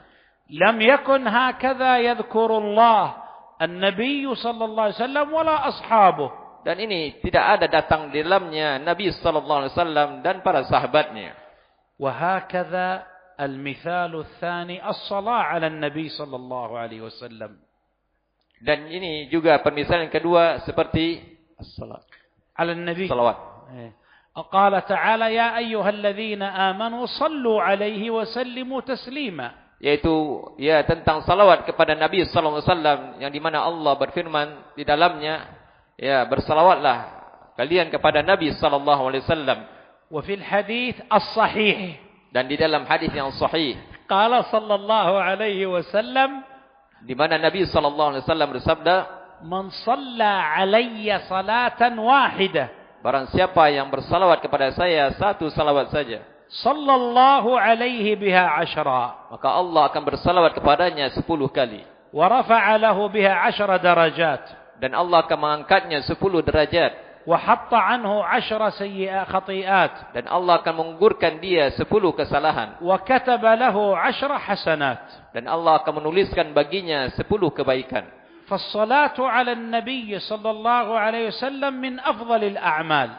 لم يكن هكذا يذكر الله النبي صلى الله عليه وسلم ولا أصحابه. Dan ini tidak ada datang di dalamnya Nabi sallallahu alaihi wasallam dan para sahabatnya. وهكذا المثال الثاني الصلاة على النبي صلى الله عليه وسلم. Dan ini juga permisalan kedua seperti as-salat على النبي. salawat. قال تعالى يا أيها الذين آمنوا صلوا عليه وسلموا تسليما. Yaitu ya tentang salawat kepada Nabi sallallahu alaihi wasallam yang di mana Allah berfirman di dalamnya, ya bersalawatlah kalian kepada Nabi sallallahu alaihi wasallam. وفي الحديث الصحيح. Dan di dalam hadis yang sahih, قال صلى الله عليه وسلم, di mana Nabi sallallahu alaihi wasallam bersabda, من صلى علي صلاة واحدة, barang siapa yang bersalawat kepada saya satu salawat saja, صلى الله عليه بها 10, maka Allah akan bersalawat kepadanya 10 kali. ورفع له بها 10 درجات, dan Allah akan mengangkatnya 10 derajat. وحط عنه 10 خطيئات, dan Allah akan menggugurkan dia 10 kesalahan. وكتب له 10 حسنات. dan Allah akan menuliskan baginya 10 kebaikan. فالصلاة على النبي صلى الله عليه وسلم من أفضل الأعمال.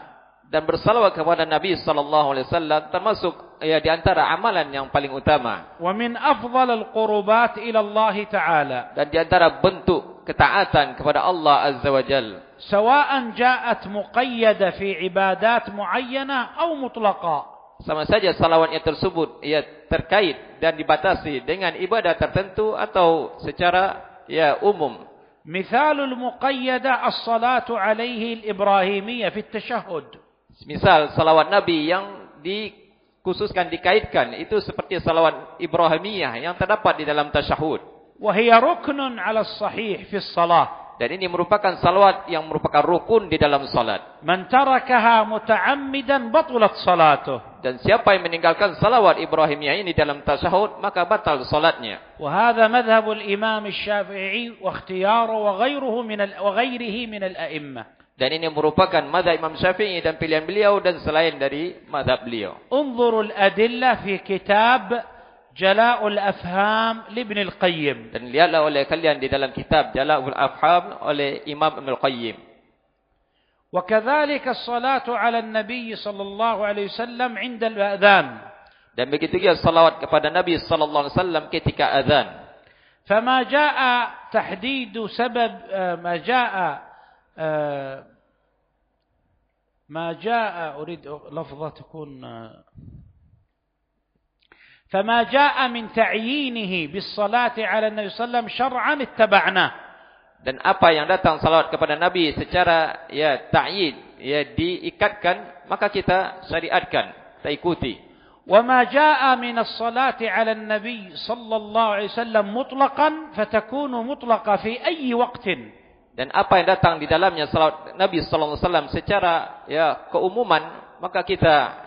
Dan bersalawat kepada Nabi sallallahu alaihi wasallam termasuk ya di antara amalan yang paling utama. ومن أفضل القربات إلى الله تعالى. Dan di antara bentuk ketaatan kepada Allah Azza wa Jalla. سواء جاءت مقيدة في عبادات معينة أو مطلقة. Sama saja salawatnya tersebut ya terkait dan dibatasi dengan ibadah tertentu atau secara ya umum. مثال المقيدة الصلاة عليه الإبراهيمية في التشهد. Misal salawat Nabi yang dikhususkan dikaitkan itu seperti salawat Ibrahimiyah yang terdapat di dalam tasyahud. وهي ركن على الصحيح في الصلاة. Dan ini merupakan salawat yang merupakan rukun di dalam salat. من تركها متعمدا بطلت صلاته. Dan siapa yang meninggalkan salawat Ibrahimiyah ini dalam tasyahud maka batal salatnya. وهذا مذهب الإمام الشافعي واختياره وغيره من الأئمة. Dan ini merupakan mazhab Imam Syafi'i dan pilihan beliau dan selain dari mazhab beliau. انظروا الأدلة في كتاب جلاء الأفهام لابن القيم. Dan lihatlah oleh kalian di dalam kitab Jala'ul Afham oleh Imam Ibn Al-Qayyim. وكذلك الصلاة على النبي صلى الله عليه وسلم عند الأذان. Dan begitu juga salawat kepada Nabi sallallahu alaihi wasallam ketika azan. فما جاء تحديد سبب ما جاء أريد لفظة تكون فما جاء من تعيينه بالصلاة على النبي صلى الله عليه وسلم شرعا اتبعناه. Dan apa yang datang salawat kepada Nabi secara ta'yin, diikatkan, maka kita syariatkan, kita ikuti. وما جاء من الصلاة على النبي صلى الله عليه وسلم مطلقا فتكون مطلقة في أي وقت. Dan apa yang datang di dalamnya salawat Nabi sallallahu alaihi wasallam secara keumuman, maka kita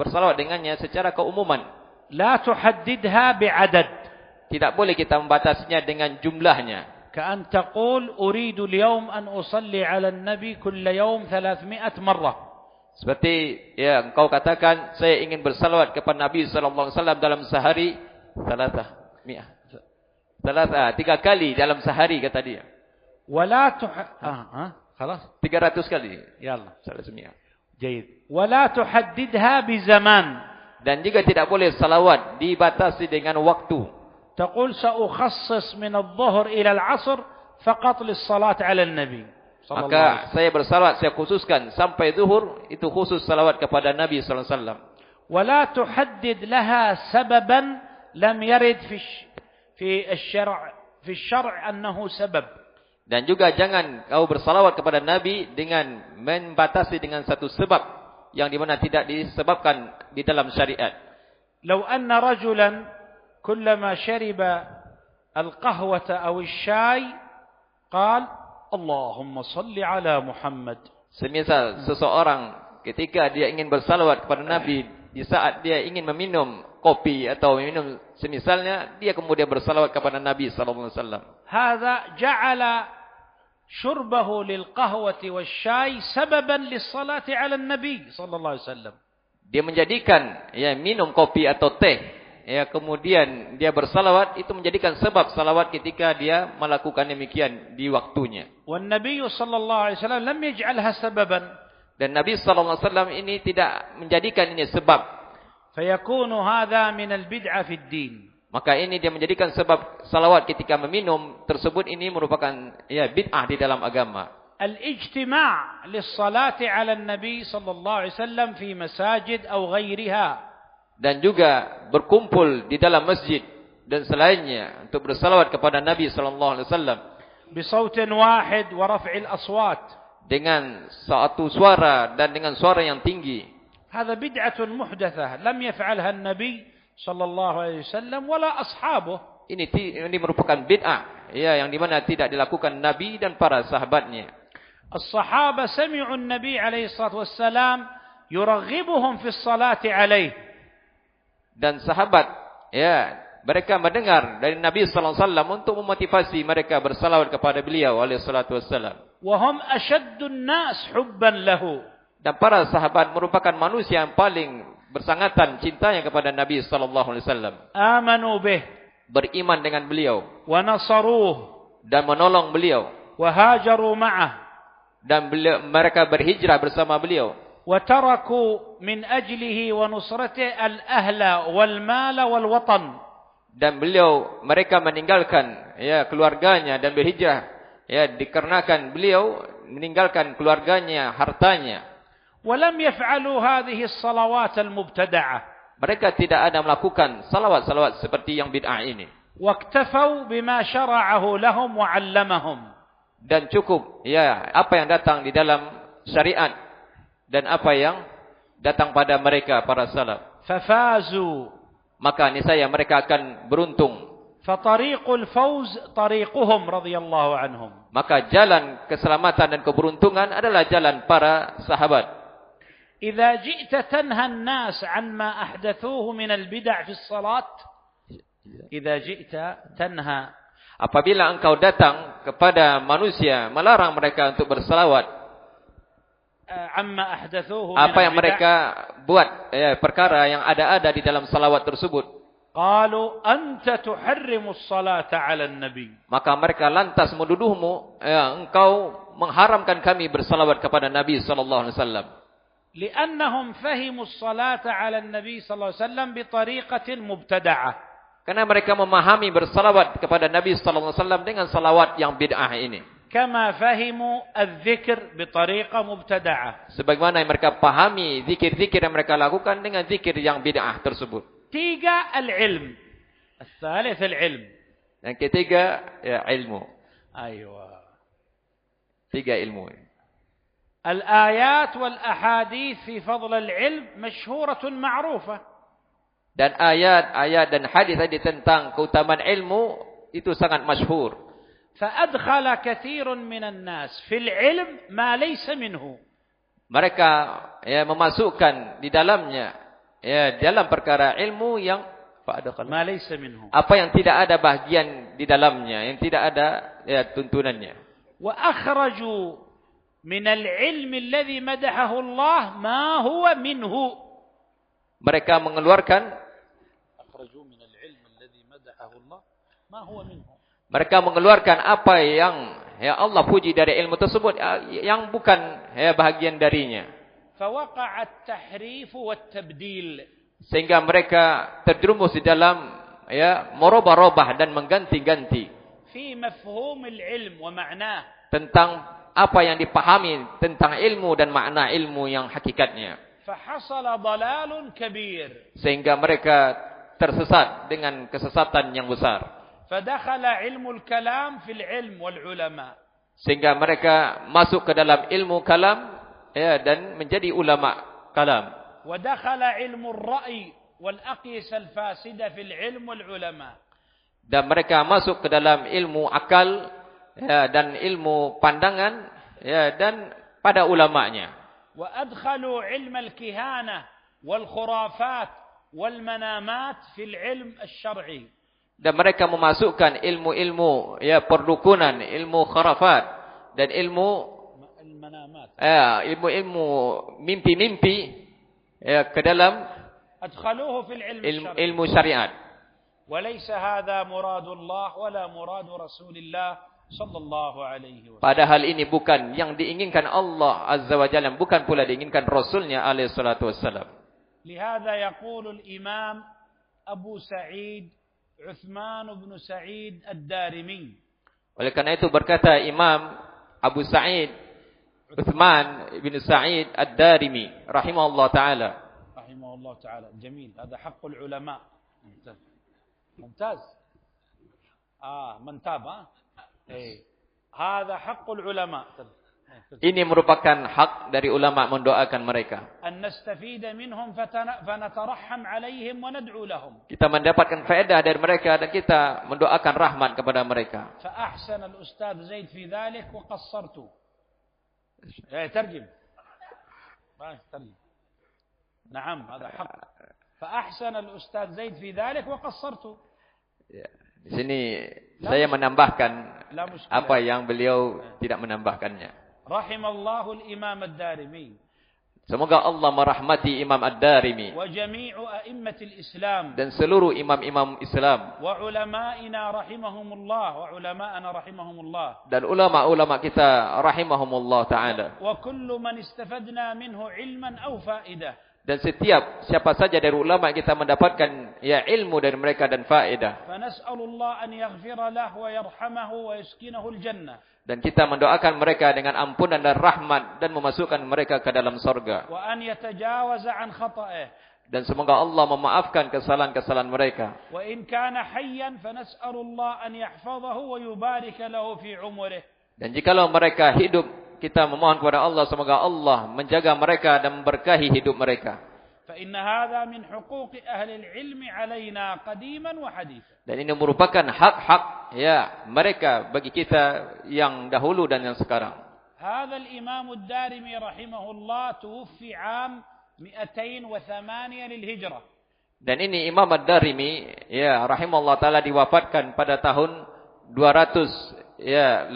bersalawat dengannya secara keumuman. لا تحددها بعدد. Tidak boleh kita membatasinya dengan jumlahnya. كأن تقول أريد اليوم أن أصلي على النبي كل يوم 300 مرة. Seperti engkau katakan, saya ingin bersalawat kepada Nabi sallallahu alaihi wasallam dalam sehari 300. 3 kali dalam sehari kata dia. ولا خلاص 300 kali. يلا 300. جيد. ولا تحددها بزمان. Dan juga tidak boleh salawat dibatasi dengan waktu. تقول سأخصص من الظهر إلى العصر فقط للصلاة على النبي صلى الله عليه وسلم. Maka saya bersalawat, saya khususkan sampai zuhur, itu khusus salawat kepada Nabi sallallahu alaihi wasallam. ولا تحدد لها سببا لم يرد في الشرع أنه سبب. Dan juga jangan kau bersalawat kepada Nabi dengan membatasi dengan satu sebab yang dimana tidak disebabkan di dalam syariat. لو أن رجلا كلما شرب القهوة أو الشاي قال اللهم صل على محمد. Semisal seseorang ketika dia ingin bersalawat kepada Nabi, di saat dia ingin meminum kopi atau meminum semisalnya, dia kemudian bersalawat kepada Nabi sallallahu alaihi wasallam. هذا جعل شربه للقهوة والشاي سببا للصلاة على النبي صلى الله عليه وسلم. Dia menjadikan minum kopi atau teh, kemudian dia bersalawat, itu menjadikan sebab salawat ketika dia melakukan demikian di waktunya. والنبي صلى الله عليه وسلم لم يجعلها سببا. Dan Nabi sallallahu alaihi wasallam ini tidak menjadikan ini sebab. فيكون هذا من البدعة في الدين. Maka ini dia menjadikan sebab salawat ketika meminum tersebut ini merupakan bid'ah di dalam agama. الاجتماع للصلاة على النبي صلى الله عليه وسلم في مساجد أو غيرها. Dan juga berkumpul di dalam masjid dan selainnya untuk bersalawat kepada Nabi sallallahu alaihi wasallam بصوت واحد ورفع الأصوات. dengan satu suara dan dengan suara yang tinggi. هذا بدعة محدثة لم يفعلها النبي صلى الله عليه وسلم ولا أصحابه. Ini merupakan bid'ah yang dimana tidak dilakukan Nabi dan para sahabatnya. الصحابة سمعوا النبي عليه الصلاة والسلام يرغبهم في الصلاة عليه. Dan sahabat mereka mendengar dari Nabi sallallahu alaihi wasallam untuk memotivasi mereka bersalawat kepada beliau alaihi salatu wassalam. وهم أشد الناس حبا له. Dan para sahabat merupakan manusia yang paling bersangatan cintanya kepada Nabi sallallahu alaihi wasallam. آمنوا به. Beriman dengan beliau. ونصروه. Dan menolong beliau. وهاجروا معه. Dan mereka berhijrah bersama beliau. وتركوا من أجله ونصرته الأهل والمال والوطن. Dan mereka meninggalkan keluarganya dan berhijrah dikarenakan beliau meninggalkan keluarganya, hartanya. ولم يفعلوا هذه الصلوات المبتدعة. Mereka tidak ada melakukan salawat-salawat seperti yang bid'ah ini. واكتفوا بما شرعه لهم وعلمهم. Dan cukup apa yang datang di dalam syariat dan apa yang datang pada mereka para salaf. ففازوا. Maka niscaya mereka akan beruntung. فطريق الفوز طريقهم رضي الله عنهم. Maka jalan keselamatan dan keberuntungan adalah jalan para sahabat. إذا جئت تنهى الناس عن ما أحدثوه من البدع في الصلاة. إذا جئت تنهى. Apabila engkau datang kepada manusia melarang mereka untuk bersalawat, apa yang mereka buat perkara yang ada di dalam salawat tersebut, qalu anta tuharrimu as-salata 'ala an-nabi. Maka mereka lantas menuduhmu, engkau mengharamkan kami bersalawat kepada Nabi sallallahu alaihi wasallam. Li'annahum fahimu as-salata 'ala an-nabi sallallahu alaihi wasallam bi tariqatin mubtada'ah. Karena mereka memahami bersalawat kepada Nabi sallallahu alaihi wasallam dengan salawat yang bid'ah ini. كما فهموا الذكر بطريقة مبتدعة. Sebagaimana mereka pahami zikir-zikir yang mereka lakukan dengan zikir yang bid'ah tersebut. tiga العلم. الثالث العلم. Yang ketiga ya ilmu. أيوة. Tiga ilmu. الآيات والأحاديث في فضل العلم مشهورة معروفة. Dan ayat-ayat dan hadis-hadis tentang keutamaan ilmu itu sangat masyhur. فأدخل كثير من الناس في العلم ما ليس منه. Mereka ya memasukkan di dalamnya ya dalam perkara ilmu yang ما ليس منه. apa yang tidak ada bagian di dalamnya, yang tidak ada ya tuntunannya. وأخرجوا من العلم الذي مدحه الله ما هو منه. Mereka mengeluarkan mereka mengeluarkan apa yang ya Allah puji dari ilmu tersebut yang bukan ya bahagian darinya. فوقع التحريف والتبديل. Sehingga mereka terjerumus di dalam ya merubah-rubah dan mengganti-ganti في مفهوم العلم ومعناه. tentang apa yang dipahami tentang ilmu dan makna ilmu yang hakikatnya. فحصل ضلال كبير. Sehingga mereka tersesat dengan kesesatan yang besar. فدخل علم الكلام في العلم والعلماء. Sehingga mereka masuk ke dalam ilmu kalam ya dan menjadi ulama kalam. ودخل علم الرأي والأقيسة الفاسدة في العلم والعلماء. Dan mereka masuk ke dalam ilmu akal ya dan ilmu pandangan ya dan pada ulamanya. وأدخلوا علم الكهانة والخرافات والمنامات في العلم الشرعي. Dan mereka memasukkan ilmu-ilmu ya perdukunan, ilmu kharafat dan ilmu ya ilmu-ilmu mimpi-mimpi ya ke dalam أدخلوه في العلم الشرعي. ilmu syariat. وليس هذا مراد الله ولا مراد رسول الله صلى الله عليه وسلم. Padahal ini bukan yang diinginkan Allah Azza wa Jalla, bukan pula diinginkan Rasulnya alaihi salatu wassalam. لهذا يقول الإمام أبو سعيد عثمان بن سعيد الدارمي. Oleh karena itu berkata Imam Abu Sa'id Uthman bin Sa'id Ad-Darimi rahimahullah taala. رحمه الله تعالى. جميل. هذا حق العلماء. ممتاز. من تاب هذا حق العلماء. Ini merupakan hak dari ulama mendoakan mereka. أن نستفيد منهم فنترحم عليهم وندعو لهم. Kita mendapatkan faedah dari mereka dan kita mendoakan rahmat kepada mereka. فأحسن الأستاذ زيد في ذلك وقصرت. ترجم. نعم هذا حق. فأحسن الأستاذ زيد في ذلك وقصرت. Di sini saya menambahkan apa yang beliau tidak menambahkannya. Rahimallahu al-Imam ad-Darimi. Semoga Allah merahmati Imam Ad-Darimi. Wa jami'u a'immatil Islam. Dan seluruh imam-imam Islam. Wa ulama'ina rahimahumullah wa ulama'ana rahimahumullah. Dan ulama-ulama kita rahimahumullah taala. Wa kullu man istafadna minhu ilman aw fa'idah. Dan setiap siapa saja dari ulama kita mendapatkan ya ilmu dari mereka dan faedah. Fa nas'alullah an yaghfira lahu wa yarhamahu wa yuskinahu al-jannah. Dan kita mendoakan mereka dengan ampunan dan rahmat dan memasukkan mereka ke dalam surga. Wa an yatajawaza an khata'ih. Dan semoga Allah memaafkan kesalahan-kesalahan mereka. Wa in kana hayyan fa nas'alullah an yahfazahu wa yubarik lahu fi umrihi. Dan jikalau mereka hidup, kita memohon kepada Allah semoga Allah menjaga mereka dan memberkahi hidup mereka. Fa inna hadha min huquqi ahli al-ilmi 'alaina qadiman wa hadithan. Dan ini merupakan hak-hak ya mereka bagi kita yang dahulu dan yang sekarang. Hadha al-Imam ad-Darimi rahimahullah tuwfi 'am 208 lil-Hijrah. Dan ini Imam Ad-Darimi ya rahimahullah taala diwafatkan pada tahun 280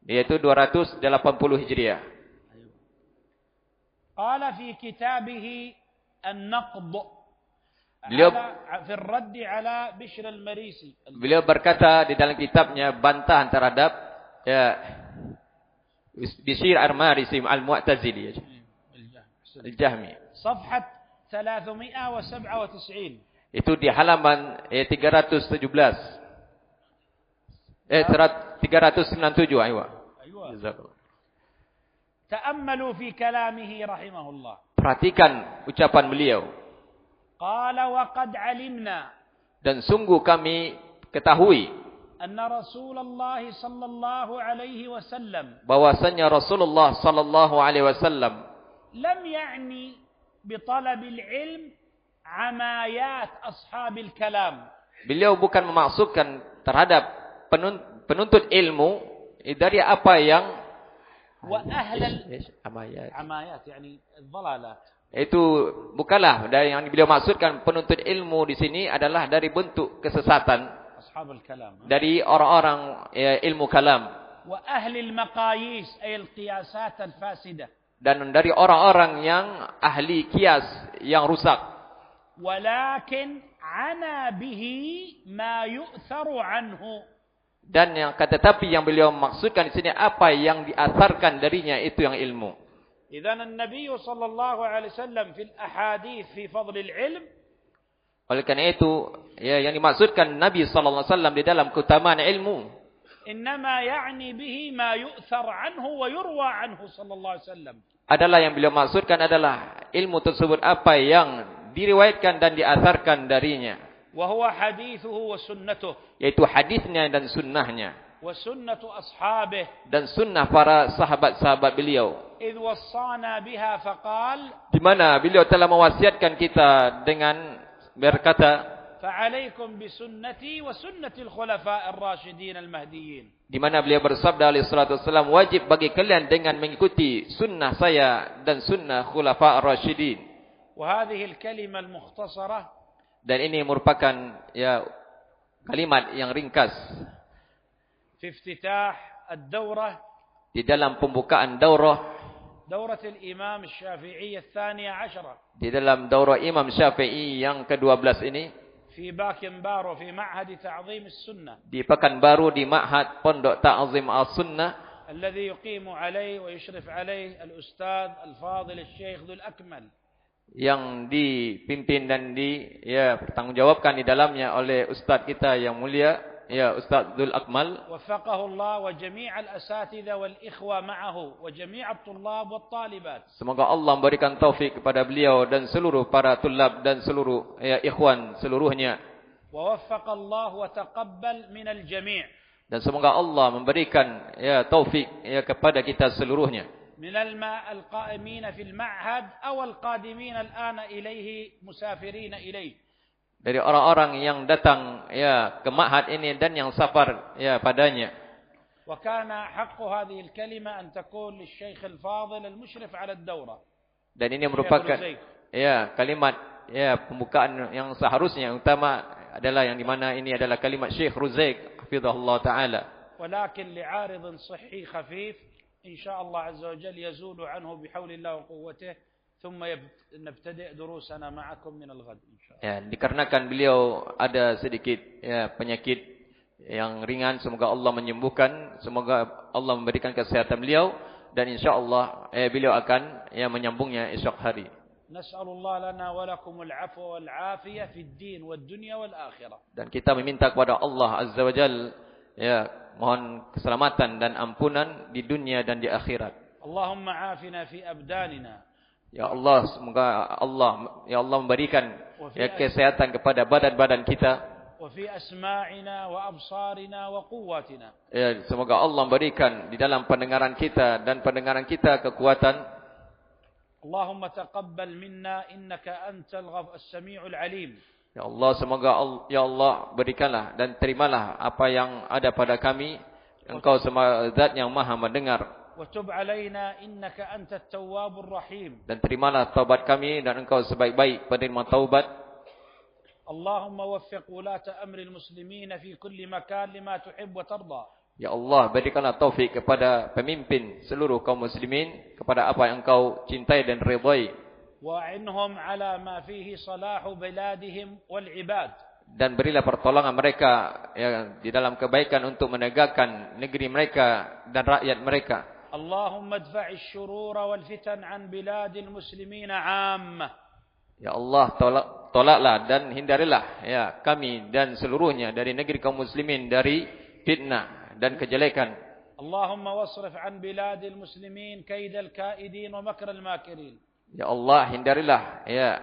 yaitu 280 Hijriah. Qala fi kitabih An-Naqd fi ar-radd ala Bishr al-Marisi. Beliau berkata di dalam kitabnya bantahan terhadap ya Bishr al-Marisi al-Mu'tazili al-Jahmi. Safhat 397. Itu di halaman 317. 397 aywa. Jazakallah. تأملوا في كلامه رحمه الله. Perhatikan ucapan beliau. قال وقد علمنا. Dan sungguh kami ketahui أن رسول الله صلى الله عليه وسلم bahwasanya Rasulullah sallallahu alaihi wasallam لم يعني بطلب العلم عمايات أصحاب الكلام. Beliau bukan memaksudkan terhadap penuntut ilmu dari apa yang عمايات يعني الضلالات. Itu bukanlah dari yang beliau maksudkan penuntut ilmu di sini adalah dari bentuk kesesatan أصحاب الكلام. dari orang-orang ilmu kalam وأهل المقاييس أي القياسات الفاسدة. dan dari orang-orang yang ahli kias yang rusak. ولكن عنا به ما يؤثر عنه. Dan yang tetapi yang beliau maksudkan di sini apa yang diasarkan darinya itu yang ilmu. إذن النبي صلى الله عليه وسلم في الأحاديث في فضل العلم. Oleh karena itu, ya, yang dimaksudkan Nabi sallallahu alaihi wasallam di dalam keutamaan ilmu إنما يعني به ما يؤثر عنه ويروى عنه صلى الله عليه وسلم. adalah yang beliau maksudkan adalah ilmu tersebut apa yang diriwayatkan dan diasarkan darinya. وهو حديثه وسنته. Yaitu hadisnya dan sunnahnya. وسنة أصحابه. Dan sunnah para sahabat-sahabat beliau. إذ وصانا بها فقال. Di mana beliau telah mewasiatkan kita dengan berkata, فعليكم بسنتي وسنة الخلفاء الراشدين المهديين. Di mana beliau bersabda alaihi salatu wasallam, wajib bagi kalian dengan mengikuti sunnah saya dan sunnah khulafa ar-rasyidin. وهذه الكلمة المختصرة. Dan ini merupakan ya kalimat yang ringkas في افتتاح الدورة. di dalam pembukaan daurah. دورة الإمام الشافعي الثانية عشرة. Di dalam daurah Imam Syafi'i yang ke-12 ini. في باكنبارو في معهد تعظيم السنة. Di Pekanbaru di Ma'had Pondok Ta'zim As-Sunnah. الذي يقيم عليه ويشرف عليه الأستاذ الفاضل الشيخ ذو الأكمل. Yang dipimpin dan bertanggungjawabkan di dalamnya oleh ustaz kita yang mulia, ya Ustaz Dzul Akmal. وفقه الله وجميع الأساتذة والإخوة معه وجميع الطلاب والطالبات. Semoga Allah memberikan taufik kepada beliau dan seluruh para tulab dan seluruh ikhwan seluruhnya. ووفق الله وتقبل من الجميع. Dan semoga Allah memberikan taufik kepada kita seluruhnya. من القائمين في المعهد أو القادمين الآن إليه مسافرين إليه. Dari orang-orang yang datang ke ma'had ini dan yang safar padanya. وكان حق هذه الكلمة أن تكون للشيخ الفاضل المشرف على الدورة. Dan ini merupakan kalimat pembukaan yang seharusnya yang utama adalah yang di mana ini adalah kalimat Syekh Ruzaik hafizahullah taala. ولكن لعارض صحي خفيف إن شاء الله عز وجل يزول عنه بحول الله وقوته ثم نبتدئ دروسنا معكم من الغد إن شاء الله. Dikarenakan beliau ada sedikit penyakit yang ringan, semoga Allah menyembuhkan, semoga Allah memberikan kesehatan beliau dan insyaallah beliau akan menyambungnya esok hari. نسأل الله لنا ولكم العفو والعافية في الدين والدنيا والآخرة. Dan kita meminta kepada Allah Azza wa Jalla mohon keselamatan dan ampunan di dunia dan di akhirat. Allahumma afina fi abdanina. Ya Allah, semoga Allah memberikan kesehatan kepada badan-badan kita. Wa fi asma'ina wa absarina wa quwwatina. Semoga Allah memberikan di dalam pendengaran kita dan pendengaran kita kekuatan. Allahumma taqabbal minna innaka antal as-sami'ul alim. Ya Allah, semoga ya Allah berikanlah dan terimalah apa yang ada pada kami. Engkau semua zat yang maha mendengar. Wa tub alaina innaka antat tawwabur rahim. Dan terimalah taubat kami dan engkau sebaik-baik penerima taubat. Allahumma waffiq ulata amri al-muslimin fi kulli makan lima tuhib wa tarda. Ya Allah, berikanlah taufik kepada pemimpin seluruh kaum muslimin kepada apa yang engkau cintai dan ridai. Wa'inhum ala ma fihi salahu biladihim wal ibad. Dan berilah pertolongan mereka di dalam kebaikan untuk menegakkan negeri mereka dan rakyat mereka. Allahumma adfa'ish syurura wal fitan an biladil muslimin 'ammah. Ya Allah, tolaklah dan hindarilah ya kami dan seluruhnya dari negeri kaum muslimin dari fitnah dan kejelekan. Allahumma wasrif an biladil muslimin kaidal kaidin wa makral makirin. Ya Allah, hindarilah ya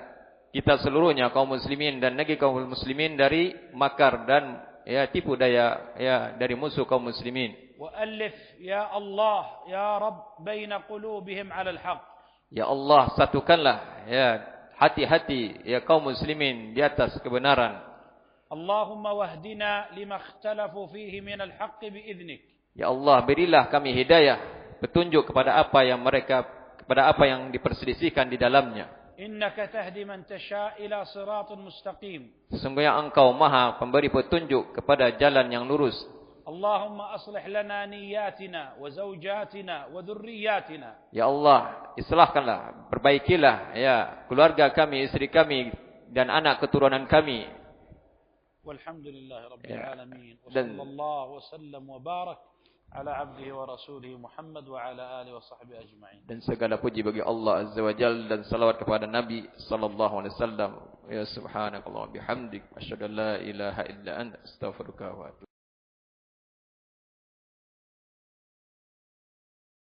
kita seluruhnya kaum muslimin dan negeri kaum muslimin dari makar dan ya tipu daya ya dari musuh kaum muslimin. Wa alif ya Allah ya Rabb baina qulubihim 'ala al-haq. Ya Allah, satukanlah ya hati-hati ya kaum muslimin di atas kebenaran. Allahumma wahdina lima ikhtalafu fihi min al-haqq bi'idhnik. Ya Allah, berilah kami hidayah, petunjuk kepada apa yang diperselisihkan di dalamnya. Innaka tahdi man tasha' ila siratin mustaqim. Sesungguhnya Engkau Maha pemberi petunjuk kepada jalan yang lurus. Allahumma aslih lana niyatina wa zawjatina wa dhurriyyatina. Ya Allah, islahkanlah, perbaikilah ya keluarga kami, istri kami dan anak keturunan kami. Walhamdulillahirabbil alamin. Wa sallallahu wa sallam wa barak ala abdihi wa rasulihi Muhammad wa ala alihi wa sahbihi ajma'in. Dan segala puji bagi Allah Azza wa Jalla dan salawat kepada Nabi sallallahu alaihi wasallam. Ya subhanakallah bihamdik asyhadu an la ilaha illa anta astaghfiruka wa atubu